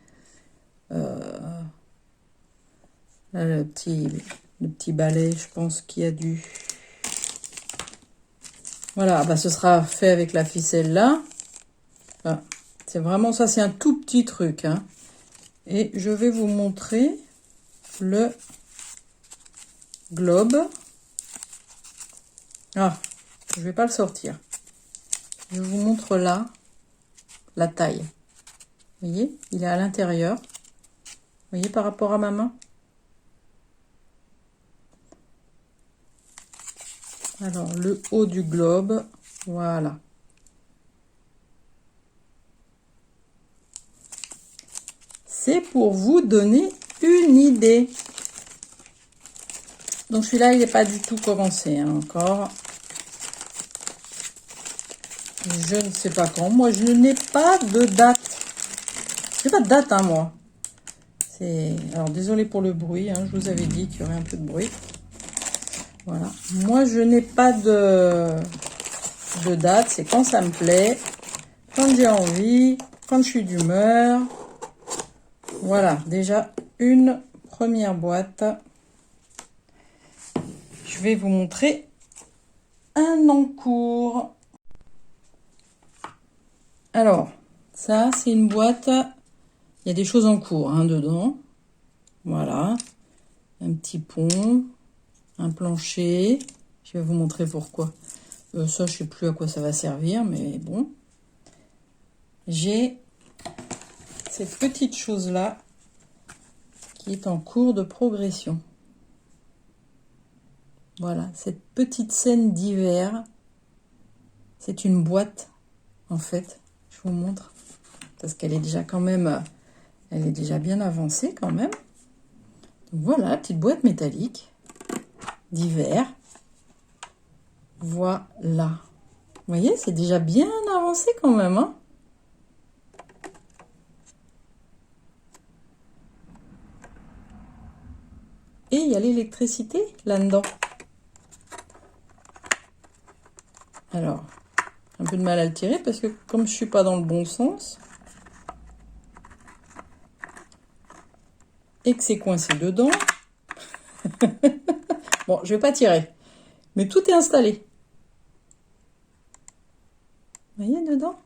Là, le petit balai, je pense qu'il y a du... Voilà, bah, ce sera fait avec la ficelle là. Enfin, c'est vraiment ça, c'est un tout petit truc. Hein. Et je vais vous montrer le globe. Ah, je vais pas le sortir. Je vous montre là la taille. Vous voyez, il est à l'intérieur. Vous voyez par rapport à ma main. Alors, le haut du globe, voilà. C'est pour vous donner une idée. Donc celui-là, il n'est pas du tout commencé hein, encore. Je ne sais pas quand. Moi, je n'ai pas de date. Je n'ai pas de date, hein, moi. Alors, désolé pour le bruit. Hein, je vous avais dit qu'il y aurait un peu de bruit. Voilà. Moi, je n'ai pas de date. C'est quand ça me plaît, quand j'ai envie, quand je suis d'humeur. Voilà. Déjà, une première boîte. Je vais vous montrer un encours. Alors, ça, c'est une boîte. Il y a des choses en cours hein, dedans. Voilà. Un petit pont. Un plancher. Je vais vous montrer pourquoi. Ça, je ne sais plus à quoi ça va servir, mais bon. J'ai cette petite chose-là qui est en cours de progression. Voilà, cette petite scène d'hiver. C'est une boîte, en fait. Je vous montre. Parce qu'elle est déjà quand même... Elle est déjà bien avancée, quand même. Donc voilà, petite boîte métallique d'hiver. Voilà. Vous voyez, c'est déjà bien avancé quand même. Hein. il y a l'électricité là-dedans. Alors, un peu de mal à le tirer parce que comme je suis pas dans le bon sens et que c'est coincé dedans, bon, je vais pas tirer, mais tout est installé. Vous voyez dedans?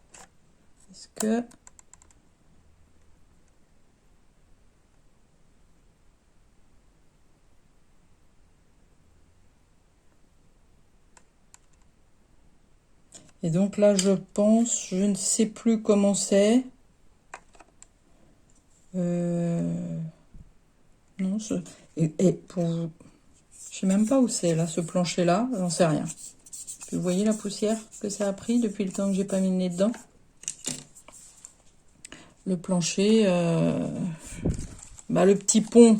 Est-ce que... Et donc là, je pense, je ne sais plus comment c'est. Non, et pour vous... Je sais même pas où c'est là, ce plancher-là, j'en sais rien. Vous voyez la poussière que ça a pris depuis le temps que j'ai pas mis le nez dedans? Le plancher, le petit pont,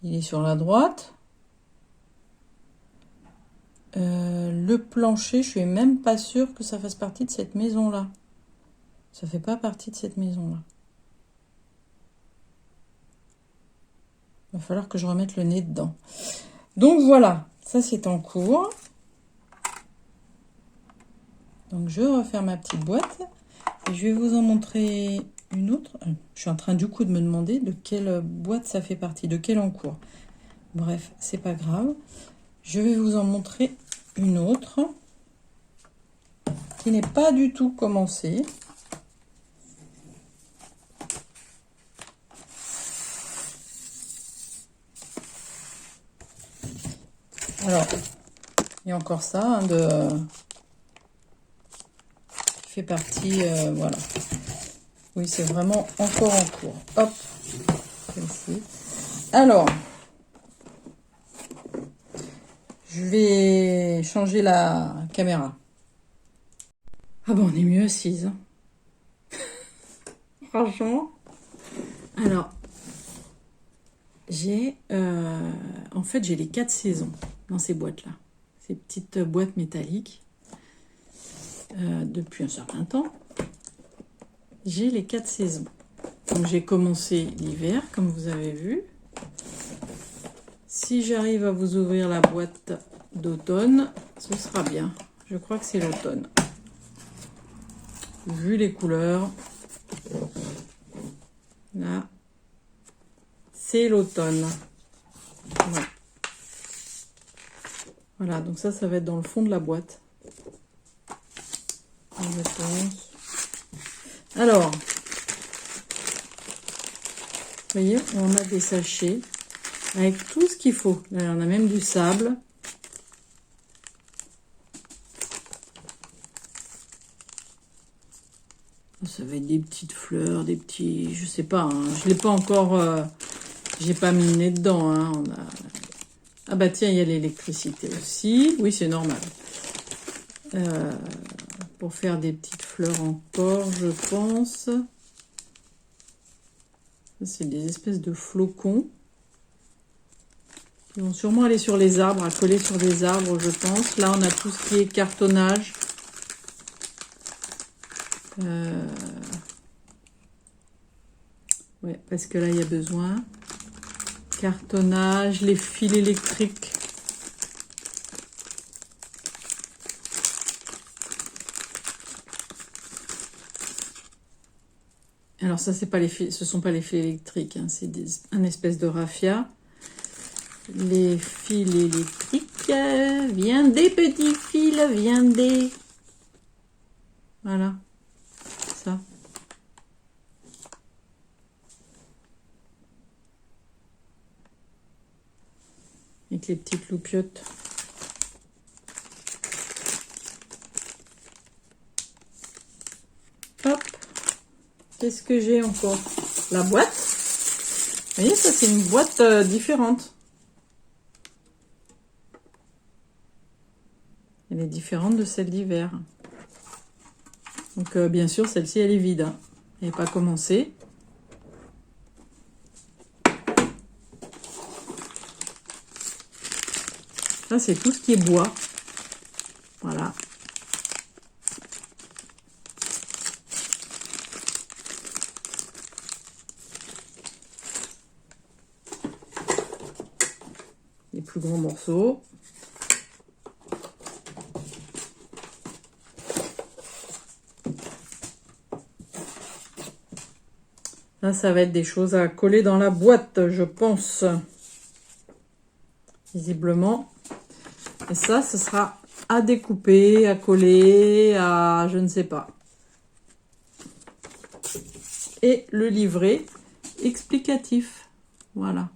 il est sur la droite. Le plancher, je suis même pas sûre que ça fasse partie de cette maison-là. Ça fait pas partie de cette maison-là. Il va falloir que je remette le nez dedans. Donc voilà, ça c'est en cours. Donc je referme ma petite boîte. Et je vais vous en montrer une autre. Je suis en train du coup de me demander de quelle boîte ça fait partie, de quel encours. Bref, c'est pas grave. Je vais vous en montrer une autre qui n'est pas du tout commencée. Alors, il y a encore ça, hein, qui fait partie, voilà. Oui, c'est vraiment encore en cours. Hop, celle-ci. Alors, je vais changer la caméra. Ah bon, on est mieux assise. Hein. Franchement. Alors, j'ai en fait j'ai les 4 saisons dans ces boîtes là, ces petites boîtes métalliques. Depuis un certain temps, j'ai les 4 saisons. Donc j'ai commencé l'hiver comme vous avez vu. Si j'arrive à vous ouvrir la boîte d'automne, ce sera bien. Je crois que c'est l'automne. Vu les couleurs, là, c'est l'automne. Voilà. Voilà, donc ça va être dans le fond de la boîte. Je pense. Alors, vous voyez, on a des sachets avec tout ce qu'il faut. Là, on a même du sable. Ça va être des petites fleurs, des petits... Je sais pas, hein, je l'ai pas encore... j'ai pas mis le nez dedans. Hein, on a... Ah bah tiens, il y a l'électricité aussi. Oui, c'est normal. Pour faire des petites fleurs encore, je pense. C'est des espèces de flocons. Ils vont sûrement aller sur les arbres, à coller sur des arbres, je pense. Là, on a tout ce qui est cartonnage. Ouais, parce que là, il y a besoin. Cartonnage, les fils électriques. Alors ça, c'est pas les fils, ce sont pas les fils électriques, hein, c'est un espèce de raffia. Les fils électriques, viennent des petits fils, viennent des... Voilà, ça. Avec les petites loupiottes. Hop. Qu'est-ce que j'ai encore? La boîte. Vous voyez, ça, c'est une boîte différente. Elle est différente de celle d'hiver. Donc, bien sûr, celle-ci, elle est vide. Hein. Elle n'est pas commencée. Ça, c'est tout ce qui est bois. Voilà. plus grands morceaux. Là, ça va être des choses à coller dans la boîte, je pense. Visiblement. Et ça, ce sera à découper, à coller, à je ne sais pas. Et le livret explicatif. Voilà.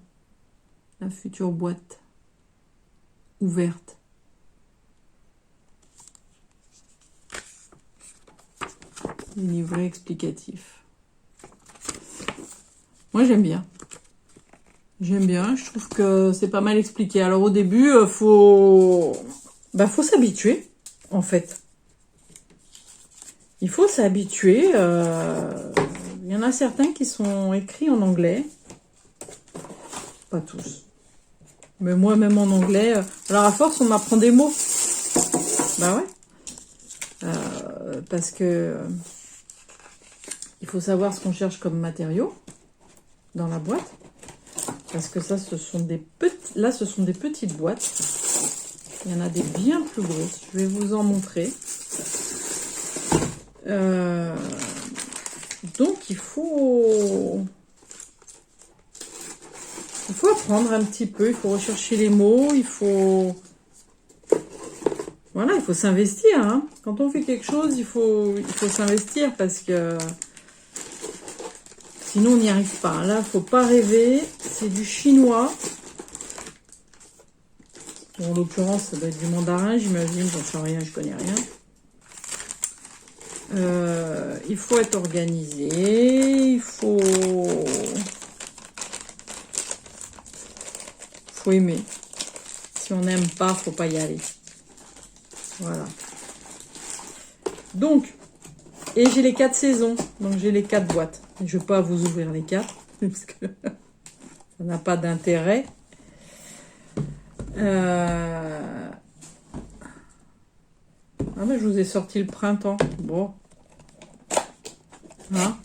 La future boîte ouverte. Le livret explicatif. Moi, j'aime bien. J'aime bien. Je trouve que c'est pas mal expliqué. Alors, au début, faut s'habituer, en fait. Il faut s'habituer. Il y en a certains qui sont écrits en anglais. Pas tous. Mais moi, même en anglais... alors, à force, on m'apprend des mots. Bah ouais. Parce que... il faut savoir ce qu'on cherche comme matériaux dans la boîte. Parce que ça, ce sont des petites boîtes. Il y en a des bien plus grosses. Je vais vous en montrer. Donc, il faut apprendre un petit peu. Il faut rechercher les mots. Voilà, il faut s'investir. Hein. Quand on fait quelque chose, il faut s'investir parce que sinon, on n'y arrive pas. Là, il ne faut pas rêver. C'est du chinois. Bon, en l'occurrence, ça doit être du mandarin, j'imagine. J'en sais rien, je connais rien. Il faut être organisé. Il faut aimer. Si on n'aime pas, il ne faut pas y aller. Voilà. Donc, et j'ai les 4 saisons. Donc, j'ai les 4 boîtes. Je ne vais pas vous ouvrir les 4 parce que ça n'a pas d'intérêt. Ah ben, je vous ai sorti le printemps. Bon. Hein?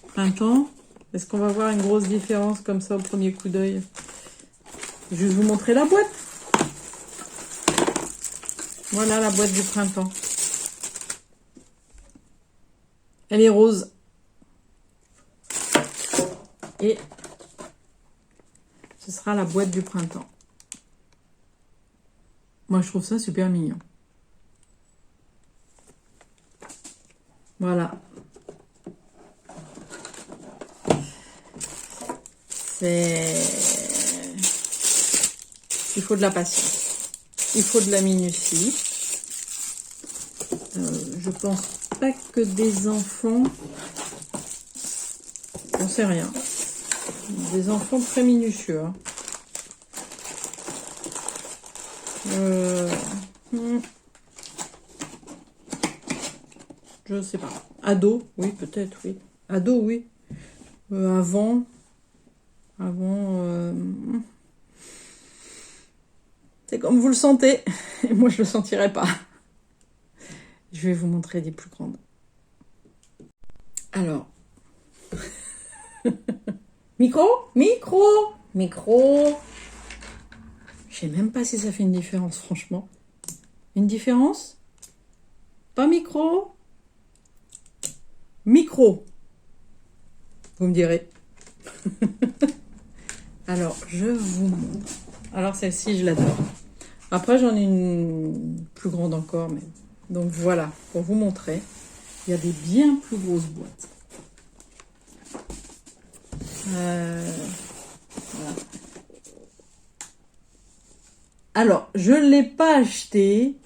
Printemps. Est-ce qu'on va voir une grosse différence comme ça au premier coup d'œil? Je vais vous montrer la boîte. Voilà la boîte du printemps. Elle est rose. Et ce sera la boîte du printemps. Moi, je trouve ça super mignon. Voilà. Il faut de la patience. Il faut de la minutie. Je pense pas que des enfants... j'en sais rien. Des enfants très minutieux. Hein. Je sais pas. Ado, oui, peut-être, oui. Ado, oui. Avant, c'est comme vous le sentez. Et moi, je le sentirais pas. Je vais vous montrer des plus grandes. Alors. Micro. Je sais même pas si ça fait une différence, franchement. Une différence? Pas micro. Micro. Vous me direz. Alors, je vous montre. Alors, celle-ci, je l'adore. Après, j'en ai une plus grande encore. Mais... donc, voilà, pour vous montrer. Il y a des bien plus grosses boîtes. Voilà. Alors, je ne l'ai pas acheté.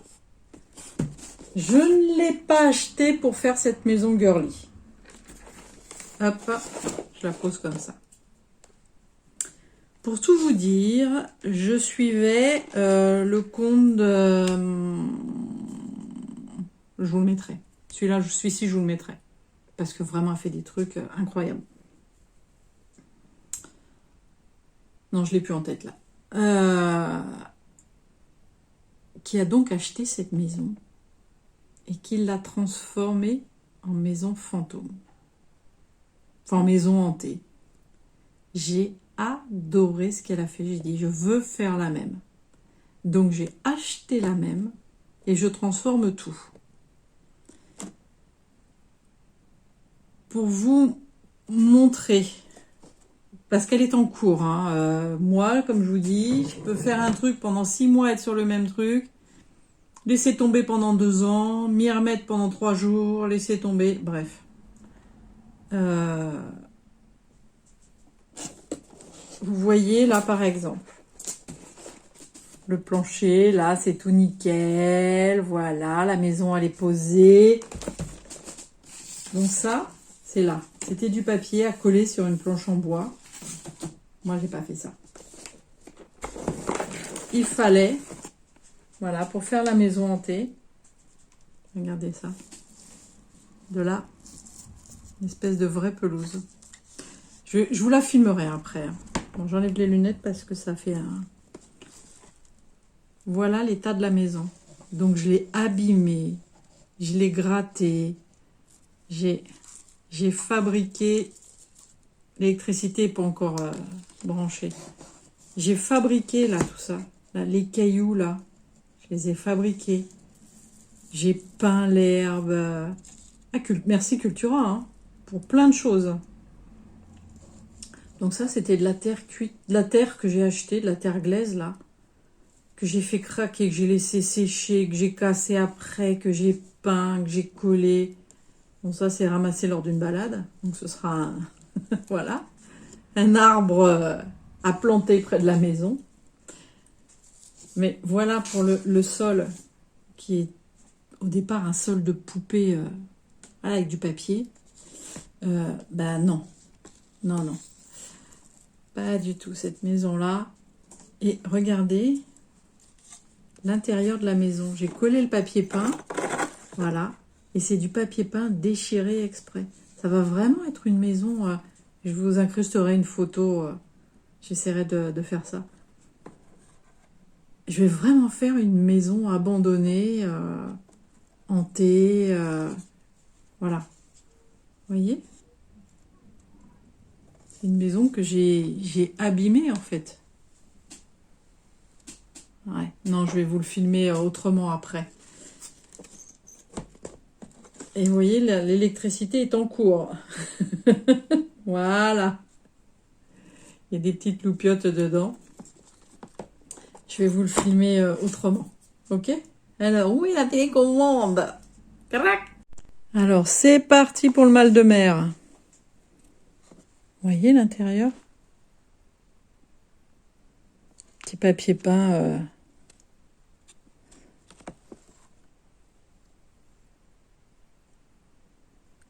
Je ne l'ai pas acheté pour faire cette maison girly. Hop, je la pose comme ça. Pour tout vous dire, je suivais le compte de... je vous le mettrai. Celui-là, celui-ci, je vous le mettrai. Parce que vraiment, elle fait des trucs incroyables. Non, je ne l'ai plus en tête, là. Qui a donc acheté cette maison et qui l'a transformée en maison fantôme. Enfin, en maison hantée. J'ai adoré ce qu'elle a fait. J'ai dit, je veux faire la même. Donc, j'ai acheté la même et je transforme tout. Pour vous montrer, parce qu'elle est en cours, hein, moi, comme je vous dis, je peux faire un truc pendant 6 mois, être sur le même truc, laisser tomber pendant 2 ans, m'y remettre pendant 3 jours, laisser tomber, bref. Vous voyez là par exemple, le plancher, là c'est tout nickel, voilà, la maison elle est posée. Donc ça, c'est là. C'était du papier à coller sur une planche en bois. Moi, j'ai pas fait ça. Il fallait, voilà, pour faire la maison hantée, regardez ça, de là, une espèce de vraie pelouse. Je vous la filmerai après. Bon, j'enlève les lunettes parce que ça fait un... Voilà l'état de la maison. Donc, je l'ai abîmée, je l'ai grattée, j'ai fabriqué... L'électricité n'est pas encore branchée. J'ai fabriqué là tout ça. Là, les cailloux là, je les ai fabriqués. J'ai peint l'herbe. Merci Cultura hein, pour plein de choses. Donc ça c'était de la terre cuite, de la terre que j'ai achetée, de la terre glaise là, que j'ai fait craquer, que j'ai laissé sécher, que j'ai cassé après, que j'ai peint, que j'ai collé. Bon ça c'est ramassé lors d'une balade, donc ce sera un... voilà, un arbre à planter près de la maison. Mais voilà pour le sol qui est au départ un sol de poupée avec du papier. Ben non, non, pas du tout cette maison-là. Et regardez l'intérieur de la maison. J'ai collé le papier peint, voilà, et c'est du papier peint déchiré exprès. Ça va vraiment être une maison... je vous incrusterai une photo. J'essaierai de faire ça. Je vais vraiment faire une maison abandonnée, hantée. Voilà. Vous voyez? C'est une maison que j'ai abîmée en fait. Ouais. Non, je vais vous le filmer autrement après. Et vous voyez, l'électricité est en cours. Voilà. Il y a des petites loupiottes dedans. Je vais vous le filmer autrement. Ok? Alors, où est la télécommande? Crac! Alors, c'est parti pour le mal de mer. Vous voyez l'intérieur? Petit papier peint.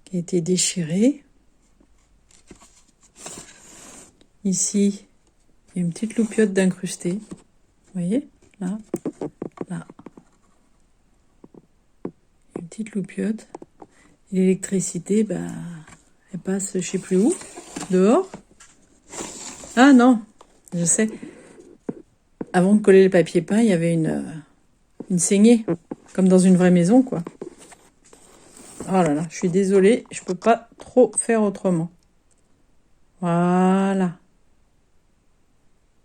Qui a été déchiré. Ici, il y a une petite loupiote d'incrustée. Vous voyez? Là, là. Une petite loupiote. Et l'électricité, bah, elle passe je sais plus où. Dehors. Ah non, je sais. Avant de coller le papier peint, il y avait une saignée. Comme dans une vraie maison, quoi. Oh là là, je suis désolée. Je peux pas trop faire autrement. Voilà.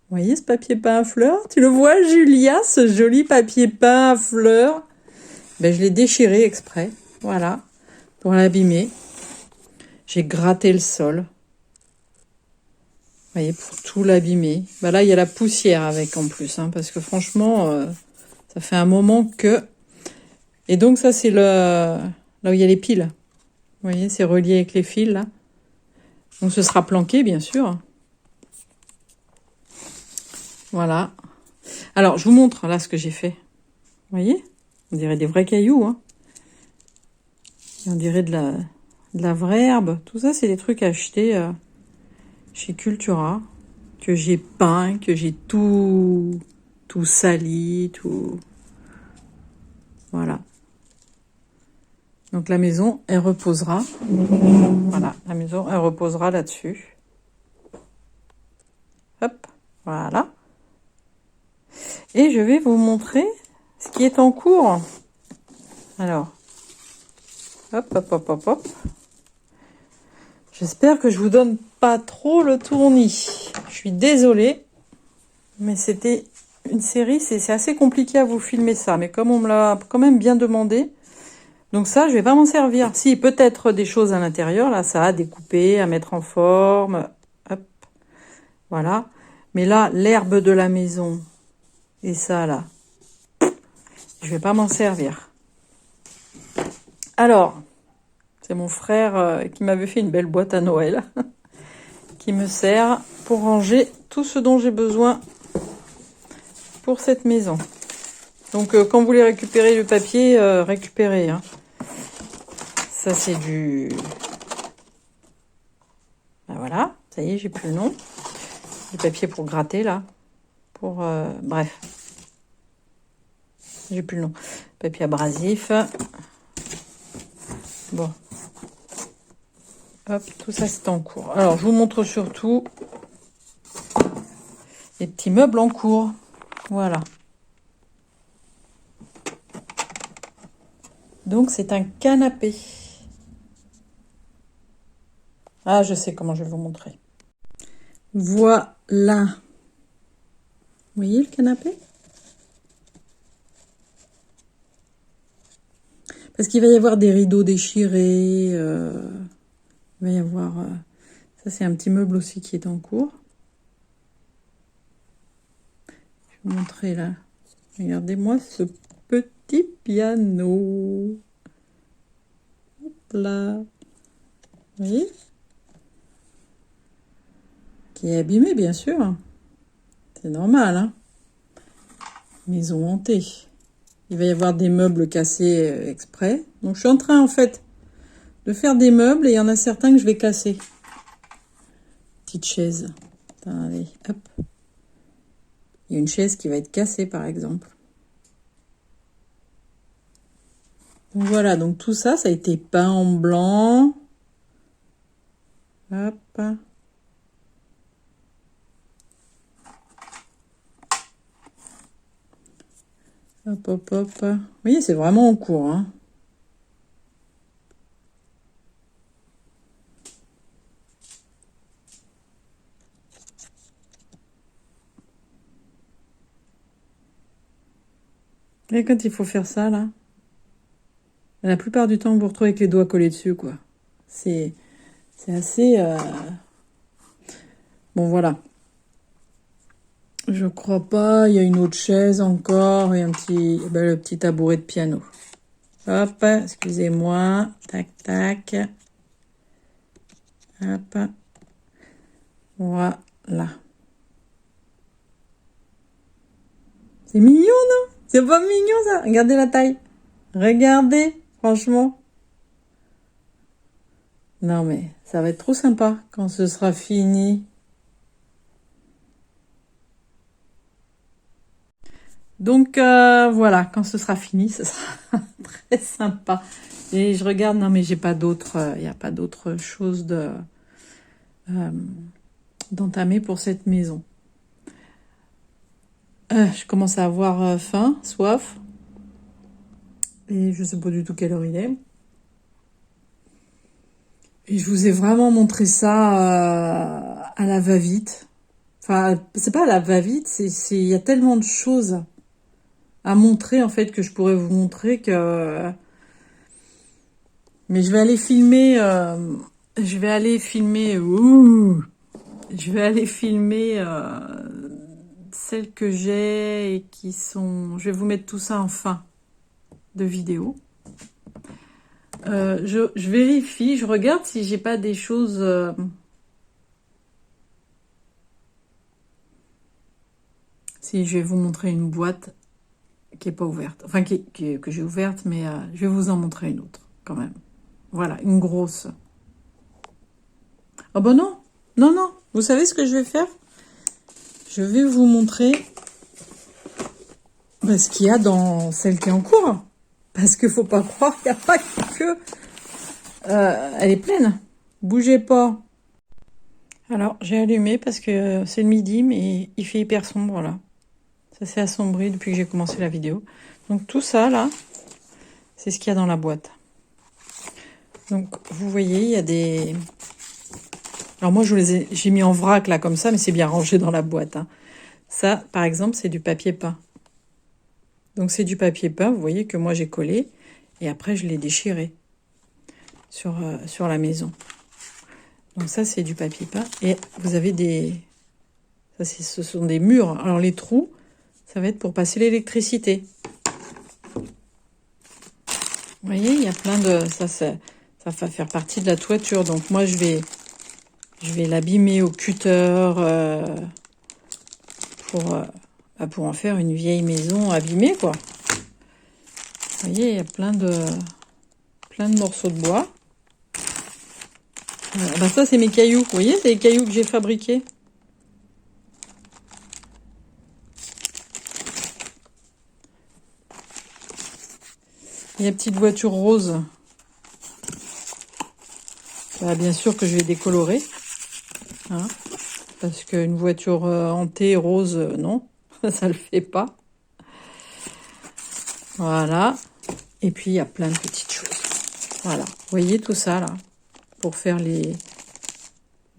Vous voyez ce papier peint à fleurs? Tu le vois, Julia, ce joli papier peint à fleurs? Ben, je l'ai déchiré exprès. Voilà. Pour l'abîmer. J'ai gratté le sol. Vous voyez, pour tout l'abîmer. Ben là, il y a la poussière avec en plus. Hein, parce que franchement, ça fait un moment que... Et donc, ça, c'est là où il y a les piles. Vous voyez, c'est relié avec les fils, là. Donc, ce sera planqué, bien sûr. Voilà. Alors, je vous montre là ce que j'ai fait. Vous voyez? On dirait des vrais cailloux. Hein. Et on dirait de la vraie herbe. Tout ça, c'est des trucs achetés chez Cultura. Que j'ai peint, que j'ai tout sali, tout... Voilà. Donc, la maison, elle reposera. Voilà, la maison, elle reposera là-dessus. Hop, voilà. Et je vais vous montrer ce qui est en cours. Alors, hop. J'espère que je vous donne pas trop le tournis. Je suis désolée, mais c'était une série, c'est assez compliqué à vous filmer ça, mais comme on me l'a quand même bien demandé, donc ça, je vais pas m'en servir. Si, peut-être des choses à l'intérieur, là, ça, à découper, à mettre en forme, hop, voilà. Mais là, l'herbe de la maison, et ça, là, je vais pas m'en servir. Alors, c'est mon frère qui m'avait fait une belle boîte à Noël, qui me sert pour ranger tout ce dont j'ai besoin pour cette maison. Donc, quand vous voulez récupérer le papier, récupérez, hein. Ça, c'est du... Ben voilà, ça y est, j'ai plus le nom. Du papier pour gratter, là. Pour... bref. J'ai plus le nom. Papier abrasif. Bon. Hop, tout ça, c'est en cours. Alors, je vous montre surtout les petits meubles en cours. Voilà. Donc, c'est un canapé. Ah, je sais comment je vais vous montrer. Voilà. Vous voyez le canapé? Parce qu'il va y avoir des rideaux déchirés. Il va y avoir... ça, c'est un petit meuble aussi qui est en cours. Je vais vous montrer là. Regardez-moi ce petit piano. Hop là. Vous voyez? Qui est abîmé, bien sûr. C'est normal, hein. Maison hantée. Il va y avoir des meubles cassés exprès. Donc, je suis en train, en fait, de faire des meubles et il y en a certains que je vais casser. Petite chaise. Attendez, hop. Il y a une chaise qui va être cassée, par exemple. Donc, voilà, donc tout ça, ça a été peint en blanc. Hop. Hop, hop, hop. Vous voyez, c'est vraiment en cours, hein. Et quand il faut faire ça, là, la plupart du temps, vous vous retrouvez avec les doigts collés dessus, quoi. C'est assez... Bon, voilà. Je crois pas. Il y a une autre chaise encore et un petit... Ben, le petit tabouret de piano. Hop, excusez-moi. Tac, tac. Hop. Voilà. C'est mignon, non? C'est pas mignon, ça? Regardez la taille. Regardez, franchement. Non, mais ça va être trop sympa quand ce sera fini. Donc, voilà, quand ce sera fini, ce sera très sympa. Et je regarde, non, mais j'ai pas d'autres... Il n'y a pas d'autre chose d'entamer pour cette maison. Je commence à avoir faim, soif. Et je sais pas du tout quelle heure il est. Et je vous ai vraiment montré ça à la va-vite. Enfin, c'est pas à la va-vite, il y a tellement de choses à montrer, en fait, que je pourrais vous montrer que... Mais je vais aller filmer... Je vais aller filmer celles que j'ai et qui sont... Je vais vous mettre tout ça en fin de vidéo. Je vérifie, je regarde si j'ai pas des choses... Si je vais vous montrer une boîte qui est pas ouverte. Enfin, que j'ai ouverte, mais je vais vous en montrer une autre, quand même. Voilà, une grosse. Ah ben non, non, non. Vous savez ce que je vais faire? Je vais vous montrer ce qu'il y a dans celle qui est en cours. Parce qu'il faut pas croire qu'il n'y a pas que... elle est pleine. Bougez pas. Alors, j'ai allumé parce que c'est le midi, mais il fait hyper sombre, là. Ça s'est assombri depuis que j'ai commencé la vidéo. Donc, tout ça, là, c'est ce qu'il y a dans la boîte. Donc, vous voyez, il y a des Alors moi, j'ai mis en vrac là comme ça, mais c'est bien rangé dans la boîte. Hein. Ça, par exemple, c'est du papier peint. Donc c'est du papier peint, vous voyez que moi j'ai collé. Et après, je l'ai déchiré sur la maison. Donc ça, c'est du papier peint. Et vous avez ce sont des murs. Alors les trous, ça va être pour passer l'électricité. Vous voyez, il y a plein de... Ça va faire partie de la toiture. Donc moi, je vais l'abîmer au cutter pour en faire une vieille maison abîmée, quoi. Vous voyez, il y a plein de morceaux de bois. Ça, c'est mes cailloux. Vous voyez, c'est les cailloux que j'ai fabriqués. Il y a une petite voiture rose. Bien sûr que je vais décolorer. Hein, parce qu'une voiture hantée rose, non, ça le fait pas. Voilà. Et puis, il y a plein de petites choses. Voilà. Vous voyez tout ça, là, pour faire les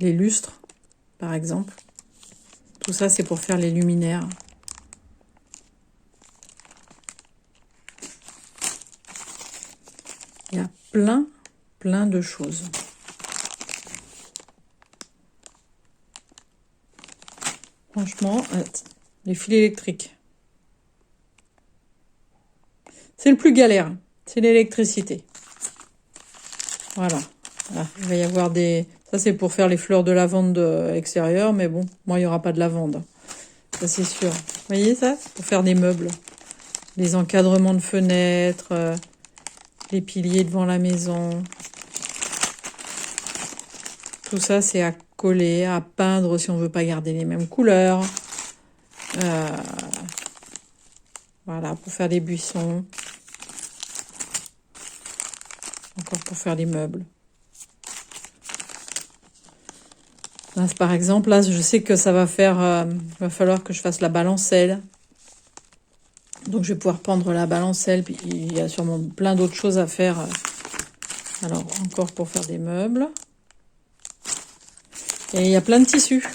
lustres, par exemple. Tout ça, c'est pour faire les luminaires. Il y a plein de choses. Franchement, les fils électriques. C'est le plus galère, c'est l'électricité. Voilà. Ah, il va y avoir des... Ça, c'est pour faire les fleurs de lavande extérieures, mais bon, moi, il n'y aura pas de lavande. Ça, c'est sûr. Vous voyez ça? C'est pour faire des meubles. Les encadrements de fenêtres, les piliers devant la maison. Tout ça, c'est à coller, à peindre si on veut pas garder les mêmes couleurs. Voilà, pour faire des buissons. Encore pour faire les meubles. Là, par exemple, là, je sais que ça va falloir que je fasse la balancelle. Donc, je vais pouvoir prendre la balancelle. Puis, il y a sûrement plein d'autres choses à faire. Alors, encore pour faire des meubles. Et il y a plein de tissus.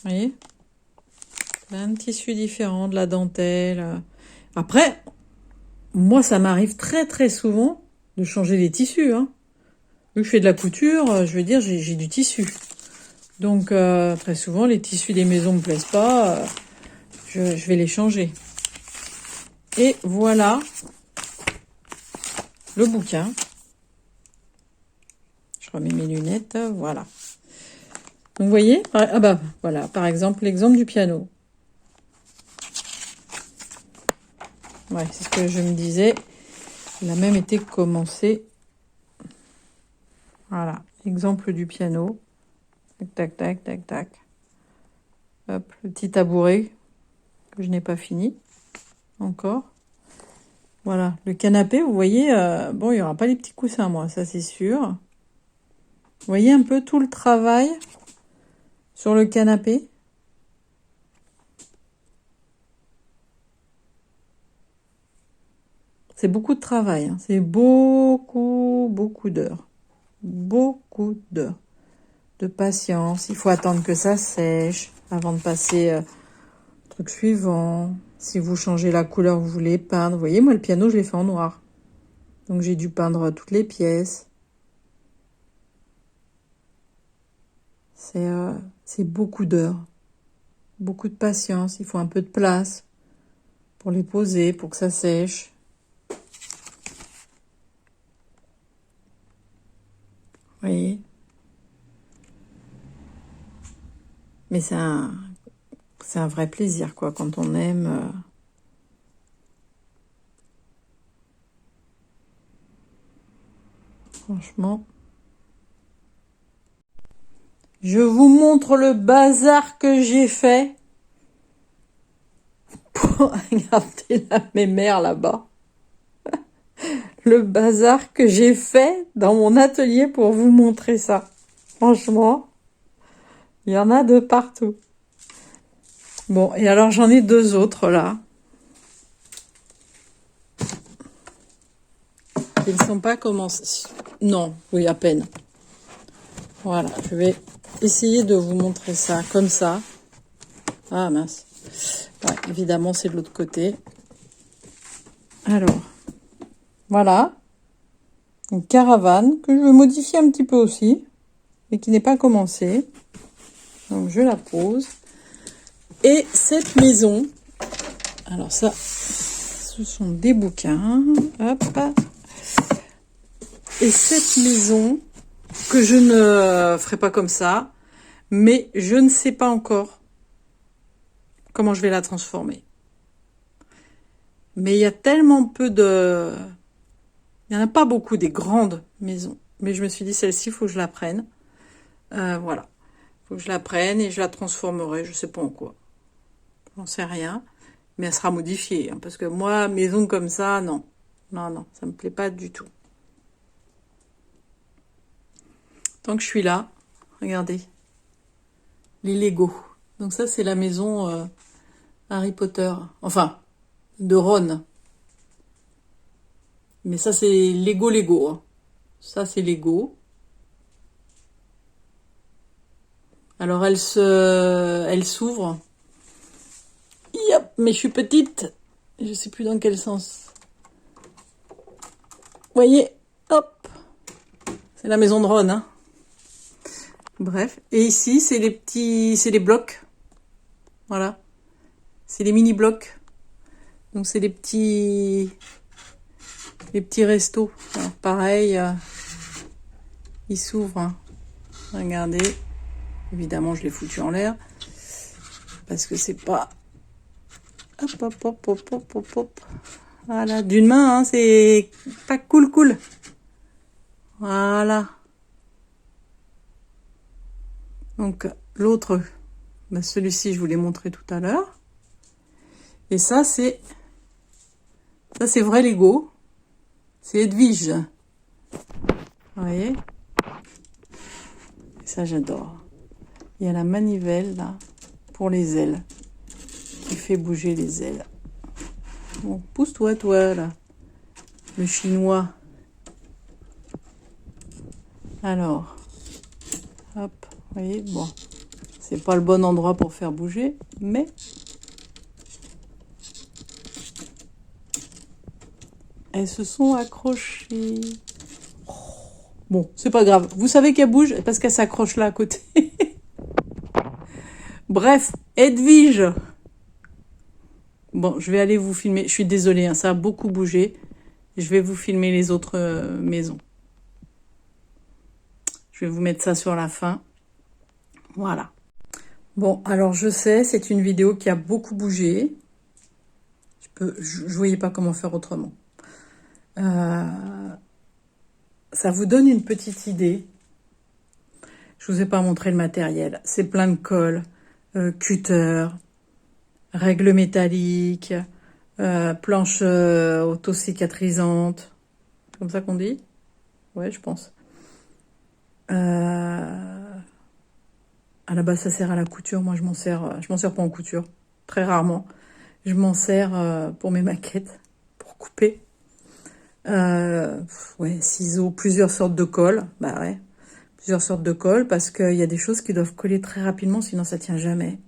Vous voyez? Plein de tissus différents, de la dentelle. Après, moi, ça m'arrive très souvent de changer les tissus. Hein. Vu que je fais de la couture, je veux dire, j'ai du tissu. Donc, très souvent, les tissus des maisons me plaisent pas. Je vais les changer. Et voilà le bouquin. Je remets mes lunettes. Voilà. Donc, vous voyez, voilà, par exemple, l'exemple du piano. Ouais, c'est ce que je me disais. Il a même été commencé. Voilà, exemple du piano. Tac, tac, tac, tac. Hop, le petit tabouret que je n'ai pas fini encore. Voilà, le canapé, vous voyez, bon, il n'y aura pas les petits coussins, moi, ça c'est sûr. Vous voyez un peu tout le travail sur le canapé. C'est beaucoup de travail, hein. C'est beaucoup d'heures. Beaucoup d'heures de patience. Il faut attendre que ça sèche avant de passer au truc suivant. Si vous changez la couleur que vous voulez peindre. Vous voyez, moi, le piano, je l'ai fait en noir. Donc, j'ai dû peindre toutes les pièces. C'est beaucoup d'heures. Beaucoup de patience. Il faut un peu de place pour les poser, pour que ça sèche. Vous voyez? Mais c'est un vrai plaisir, quoi, quand on aime. Franchement. Je vous montre le bazar que j'ai fait pour regarder la mémère là-bas. Le bazar que j'ai fait dans mon atelier pour vous montrer ça. Franchement, il y en a de partout. Bon, et alors j'en ai deux autres là. Ils ne sont pas commencés. Non, oui, à peine. Voilà, je vais essayer de vous montrer ça comme ça. Ah mince. Ouais, évidemment, c'est de l'autre côté. Alors, voilà. Une caravane que je vais modifier un petit peu aussi, mais qui n'est pas commencée. Donc, je la pose. Et cette maison, alors ça, ce sont des bouquins. Hop. Et cette maison, que je ne ferai pas comme ça, mais je ne sais pas encore comment je vais la transformer. Mais il y a tellement peu de... Il n'y en a pas beaucoup des grandes maisons. Mais je me suis dit, celle-ci, il faut que je la prenne. Voilà. Il faut que je la prenne et je la transformerai, je sais pas en quoi. J'en sais rien. Mais elle sera modifiée. Hein, parce que moi, maison comme ça, non. Non, ça me plaît pas du tout. Tant que je suis là, regardez. Les Lego. Donc ça, c'est la maison Harry Potter. Enfin, de Ron. Mais ça, c'est Lego. Hein. Ça, c'est Lego. Alors, elle s'ouvre. Yep, mais je suis petite. Je sais plus dans quel sens. Vous voyez, hop. C'est la maison de Ron, hein. Bref. Et ici, c'est les blocs. Voilà. C'est les mini-blocs. Donc, c'est les petits restos. Alors, pareil, ils s'ouvrent. Hein. Regardez. Évidemment, je l'ai foutu en l'air. Parce que c'est pas... Hop. Voilà, d'une main, hein, c'est pas cool. Voilà. Donc, l'autre, ben celui-ci, je vous l'ai montré tout à l'heure. Et ça, c'est vrai Lego. C'est Edwige. Vous voyez? Et ça, j'adore. Il y a la manivelle, là, pour les ailes. Qui fait bouger les ailes. Bon, pousse-toi, toi, là. Le chinois. Alors. Hop. Vous voyez? Bon. C'est pas le bon endroit pour faire bouger, mais... Elles se sont accrochées. Oh. Bon, c'est pas grave. Vous savez qu'elle bouge parce qu'elle s'accroche là à côté. Bref, Edwige. Bon, je vais aller vous filmer. Je suis désolée, hein, ça a beaucoup bougé. Je vais vous filmer les autres maisons. Je vais vous mettre ça sur la fin. Voilà. Bon, alors je sais, c'est une vidéo qui a beaucoup bougé. Je ne voyais pas comment faire autrement. Ça vous donne une petite idée. Je vous ai pas montré le matériel. C'est plein de colle, cutter, règles métalliques, planches auto-cicatrisantes. Comme ça qu'on dit? Ouais, je pense. À la base, ça sert à la couture. Moi, je m'en sers pas en couture. Très rarement. Je m'en sers pour mes maquettes, pour couper. Ouais, ciseaux, plusieurs sortes de colle. Bah ouais, plusieurs sortes de colle parce qu'il y a des choses qui doivent coller très rapidement, sinon ça tient jamais.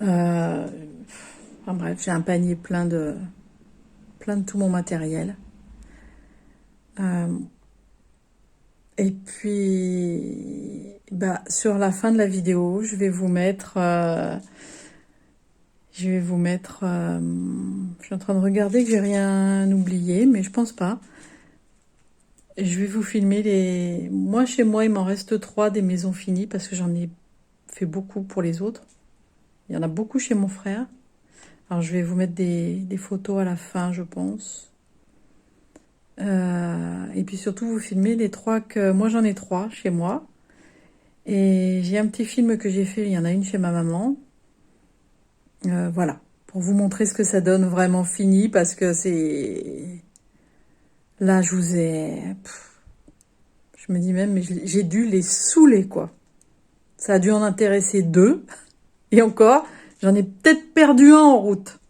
Enfin bref, j'ai un panier plein de tout mon matériel. Et puis, bah, sur la fin de la vidéo, je vais vous mettre... je suis en train de regarder que j'ai rien oublié, mais je pense pas. Je vais vous filmer les... Moi, chez moi, il m'en reste 3 des maisons finies parce que j'en ai fait beaucoup pour les autres. Il y en a beaucoup chez mon frère. Alors, je vais vous mettre des photos à la fin, je pense. Et puis surtout, vous filmer les 3 que... Moi, j'en ai 3 chez moi. Et j'ai un petit film que j'ai fait. Il y en a une chez ma maman. Voilà. Pour vous montrer ce que ça donne vraiment fini. Parce que c'est... Là, je vous ai... Je me dis même, mais j'ai dû les saouler, quoi. Ça a dû en intéresser 2. Et encore, j'en ai peut-être perdu un en route.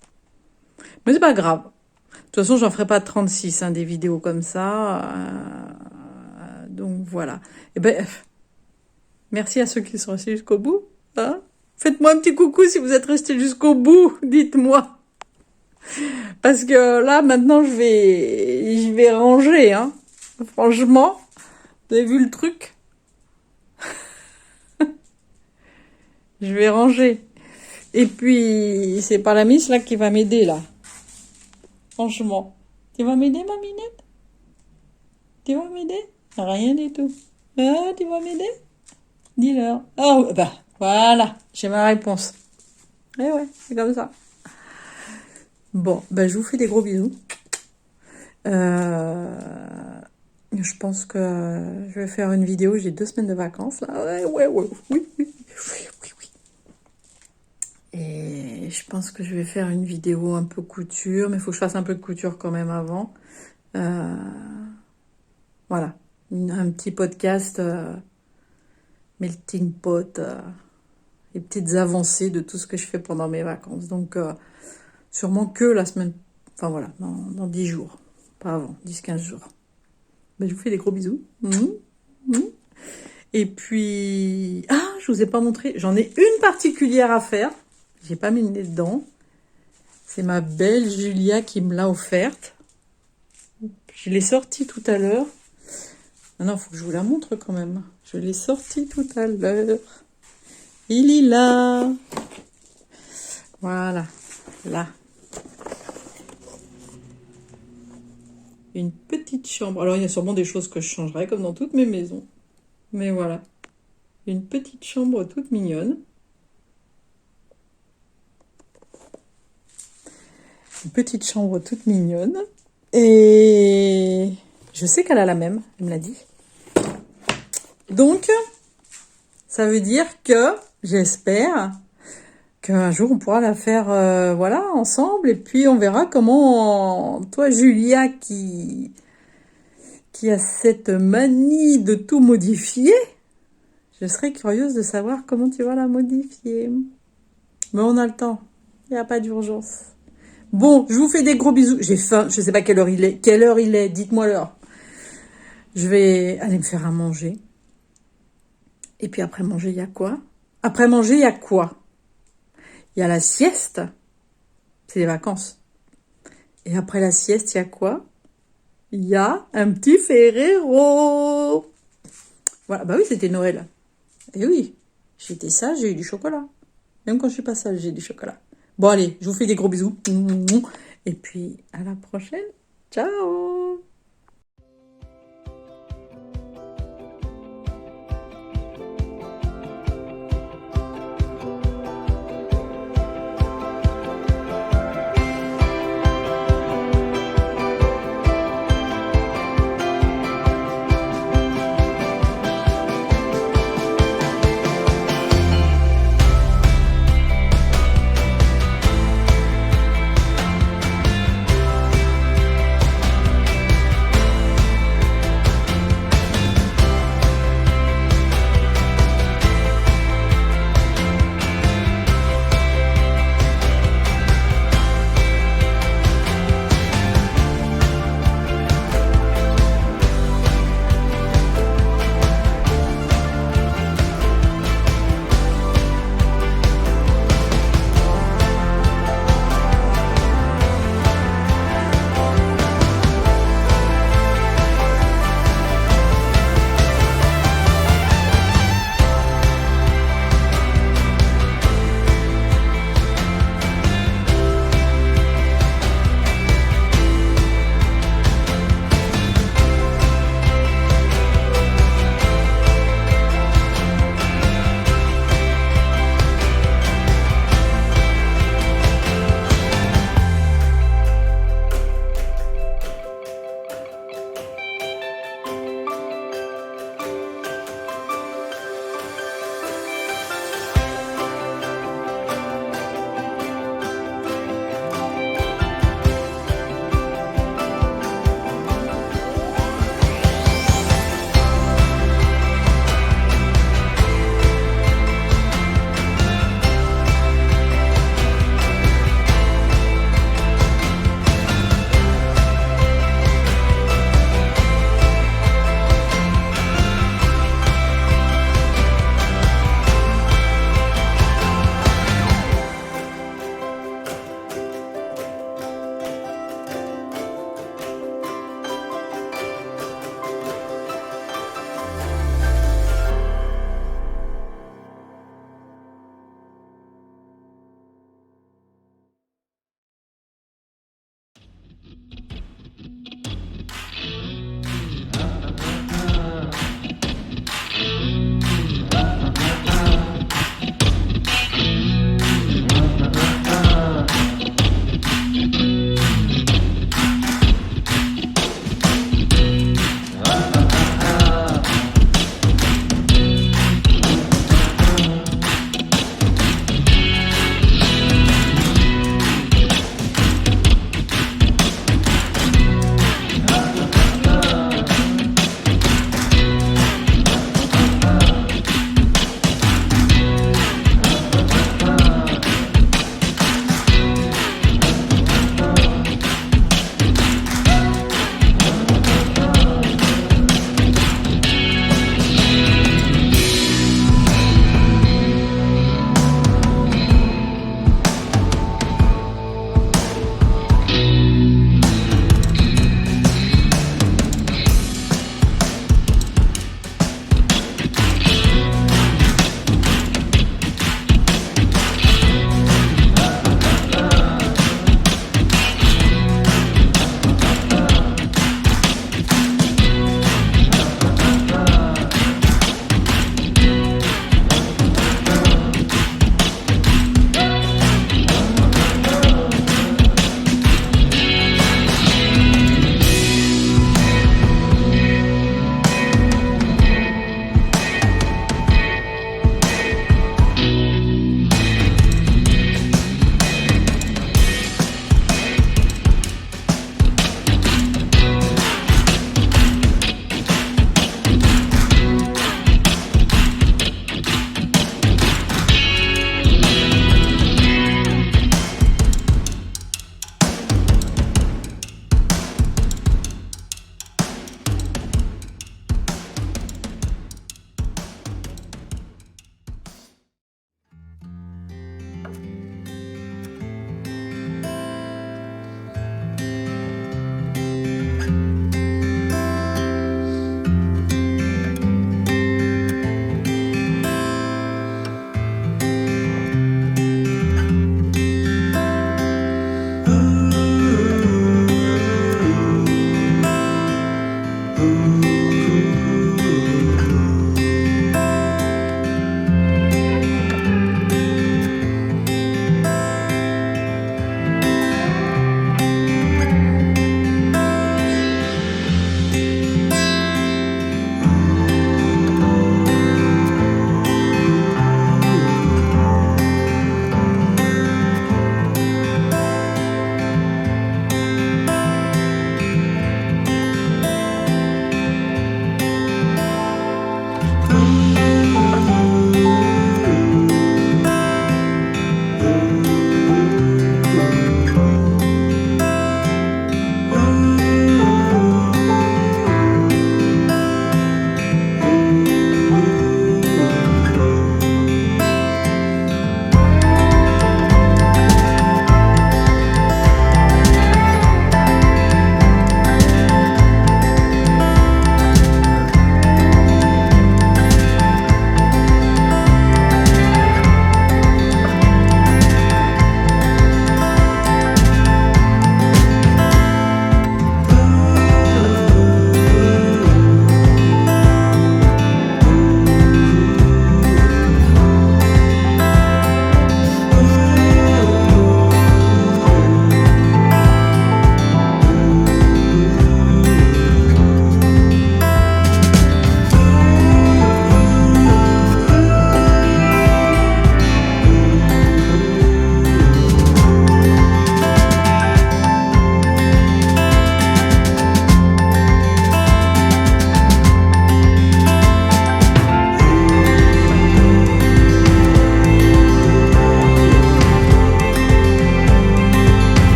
Mais c'est pas grave. De toute façon, j'en ferai pas 36, hein, des vidéos comme ça. Donc voilà. Et ben, merci à ceux qui sont restés jusqu'au bout. Hein. Faites-moi un petit coucou si vous êtes restés jusqu'au bout. Dites-moi. Parce que là, maintenant, je vais ranger. Hein. Franchement, vous avez vu le truc? Je vais ranger. Et puis, c'est pas la miss là qui va m'aider là. Franchement. Tu vas m'aider, ma minette? Tu vas m'aider? Rien du tout. Ah, tu vas m'aider? Dis-leur. Oh, bah, voilà. J'ai ma réponse. Eh ouais, c'est comme ça. Bon, bah, je vous fais des gros bisous. Je pense que je vais faire une vidéo. J'ai 2 semaines de vacances là. Ouais, oui. Et je pense que je vais faire une vidéo un peu couture, mais il faut que je fasse un peu de couture quand même avant. Voilà, un petit podcast melting pot, les petites avancées de tout ce que je fais pendant mes vacances. Donc, sûrement que la semaine, enfin voilà, dans 10 jours, pas avant, 10-15 jours. Ben, je vous fais des gros bisous. Et puis, je vous ai pas montré, j'en ai une particulière à faire. J'ai pas mis le nez dedans. C'est ma belle Julia qui me l'a offerte. Je l'ai sortie tout à l'heure. Non, faut que je vous la montre quand même. Je l'ai sortie tout à l'heure. Il est là. Voilà. Là. Une petite chambre. Alors, il y a sûrement des choses que je changerai, comme dans toutes mes maisons. Mais voilà. Une petite chambre toute mignonne. Une petite chambre toute mignonne. Et je sais qu'elle a la même, elle me l'a dit. Donc, ça veut dire que, j'espère, qu'un jour on pourra la faire, voilà, ensemble. Et puis on verra comment, toi Julia, qui a cette manie de tout modifier, je serais curieuse de savoir comment tu vas la modifier. Mais on a le temps, il n'y a pas d'urgence. Bon, je vous fais des gros bisous. J'ai faim, je sais pas quelle heure il est. Quelle heure il est? Dites-moi l'heure. Je vais aller me faire à manger. Et puis après manger, il y a quoi? Après manger, il y a quoi? Il y a la sieste. C'est les vacances. Et après la sieste, il y a quoi? Il y a un petit Ferrero. Voilà, bah oui, c'était Noël. Et oui, j'étais sage, j'ai eu du chocolat. Même quand je suis pas sage, j'ai du chocolat. Bon, allez, je vous fais des gros bisous. Et puis, à la prochaine. Ciao!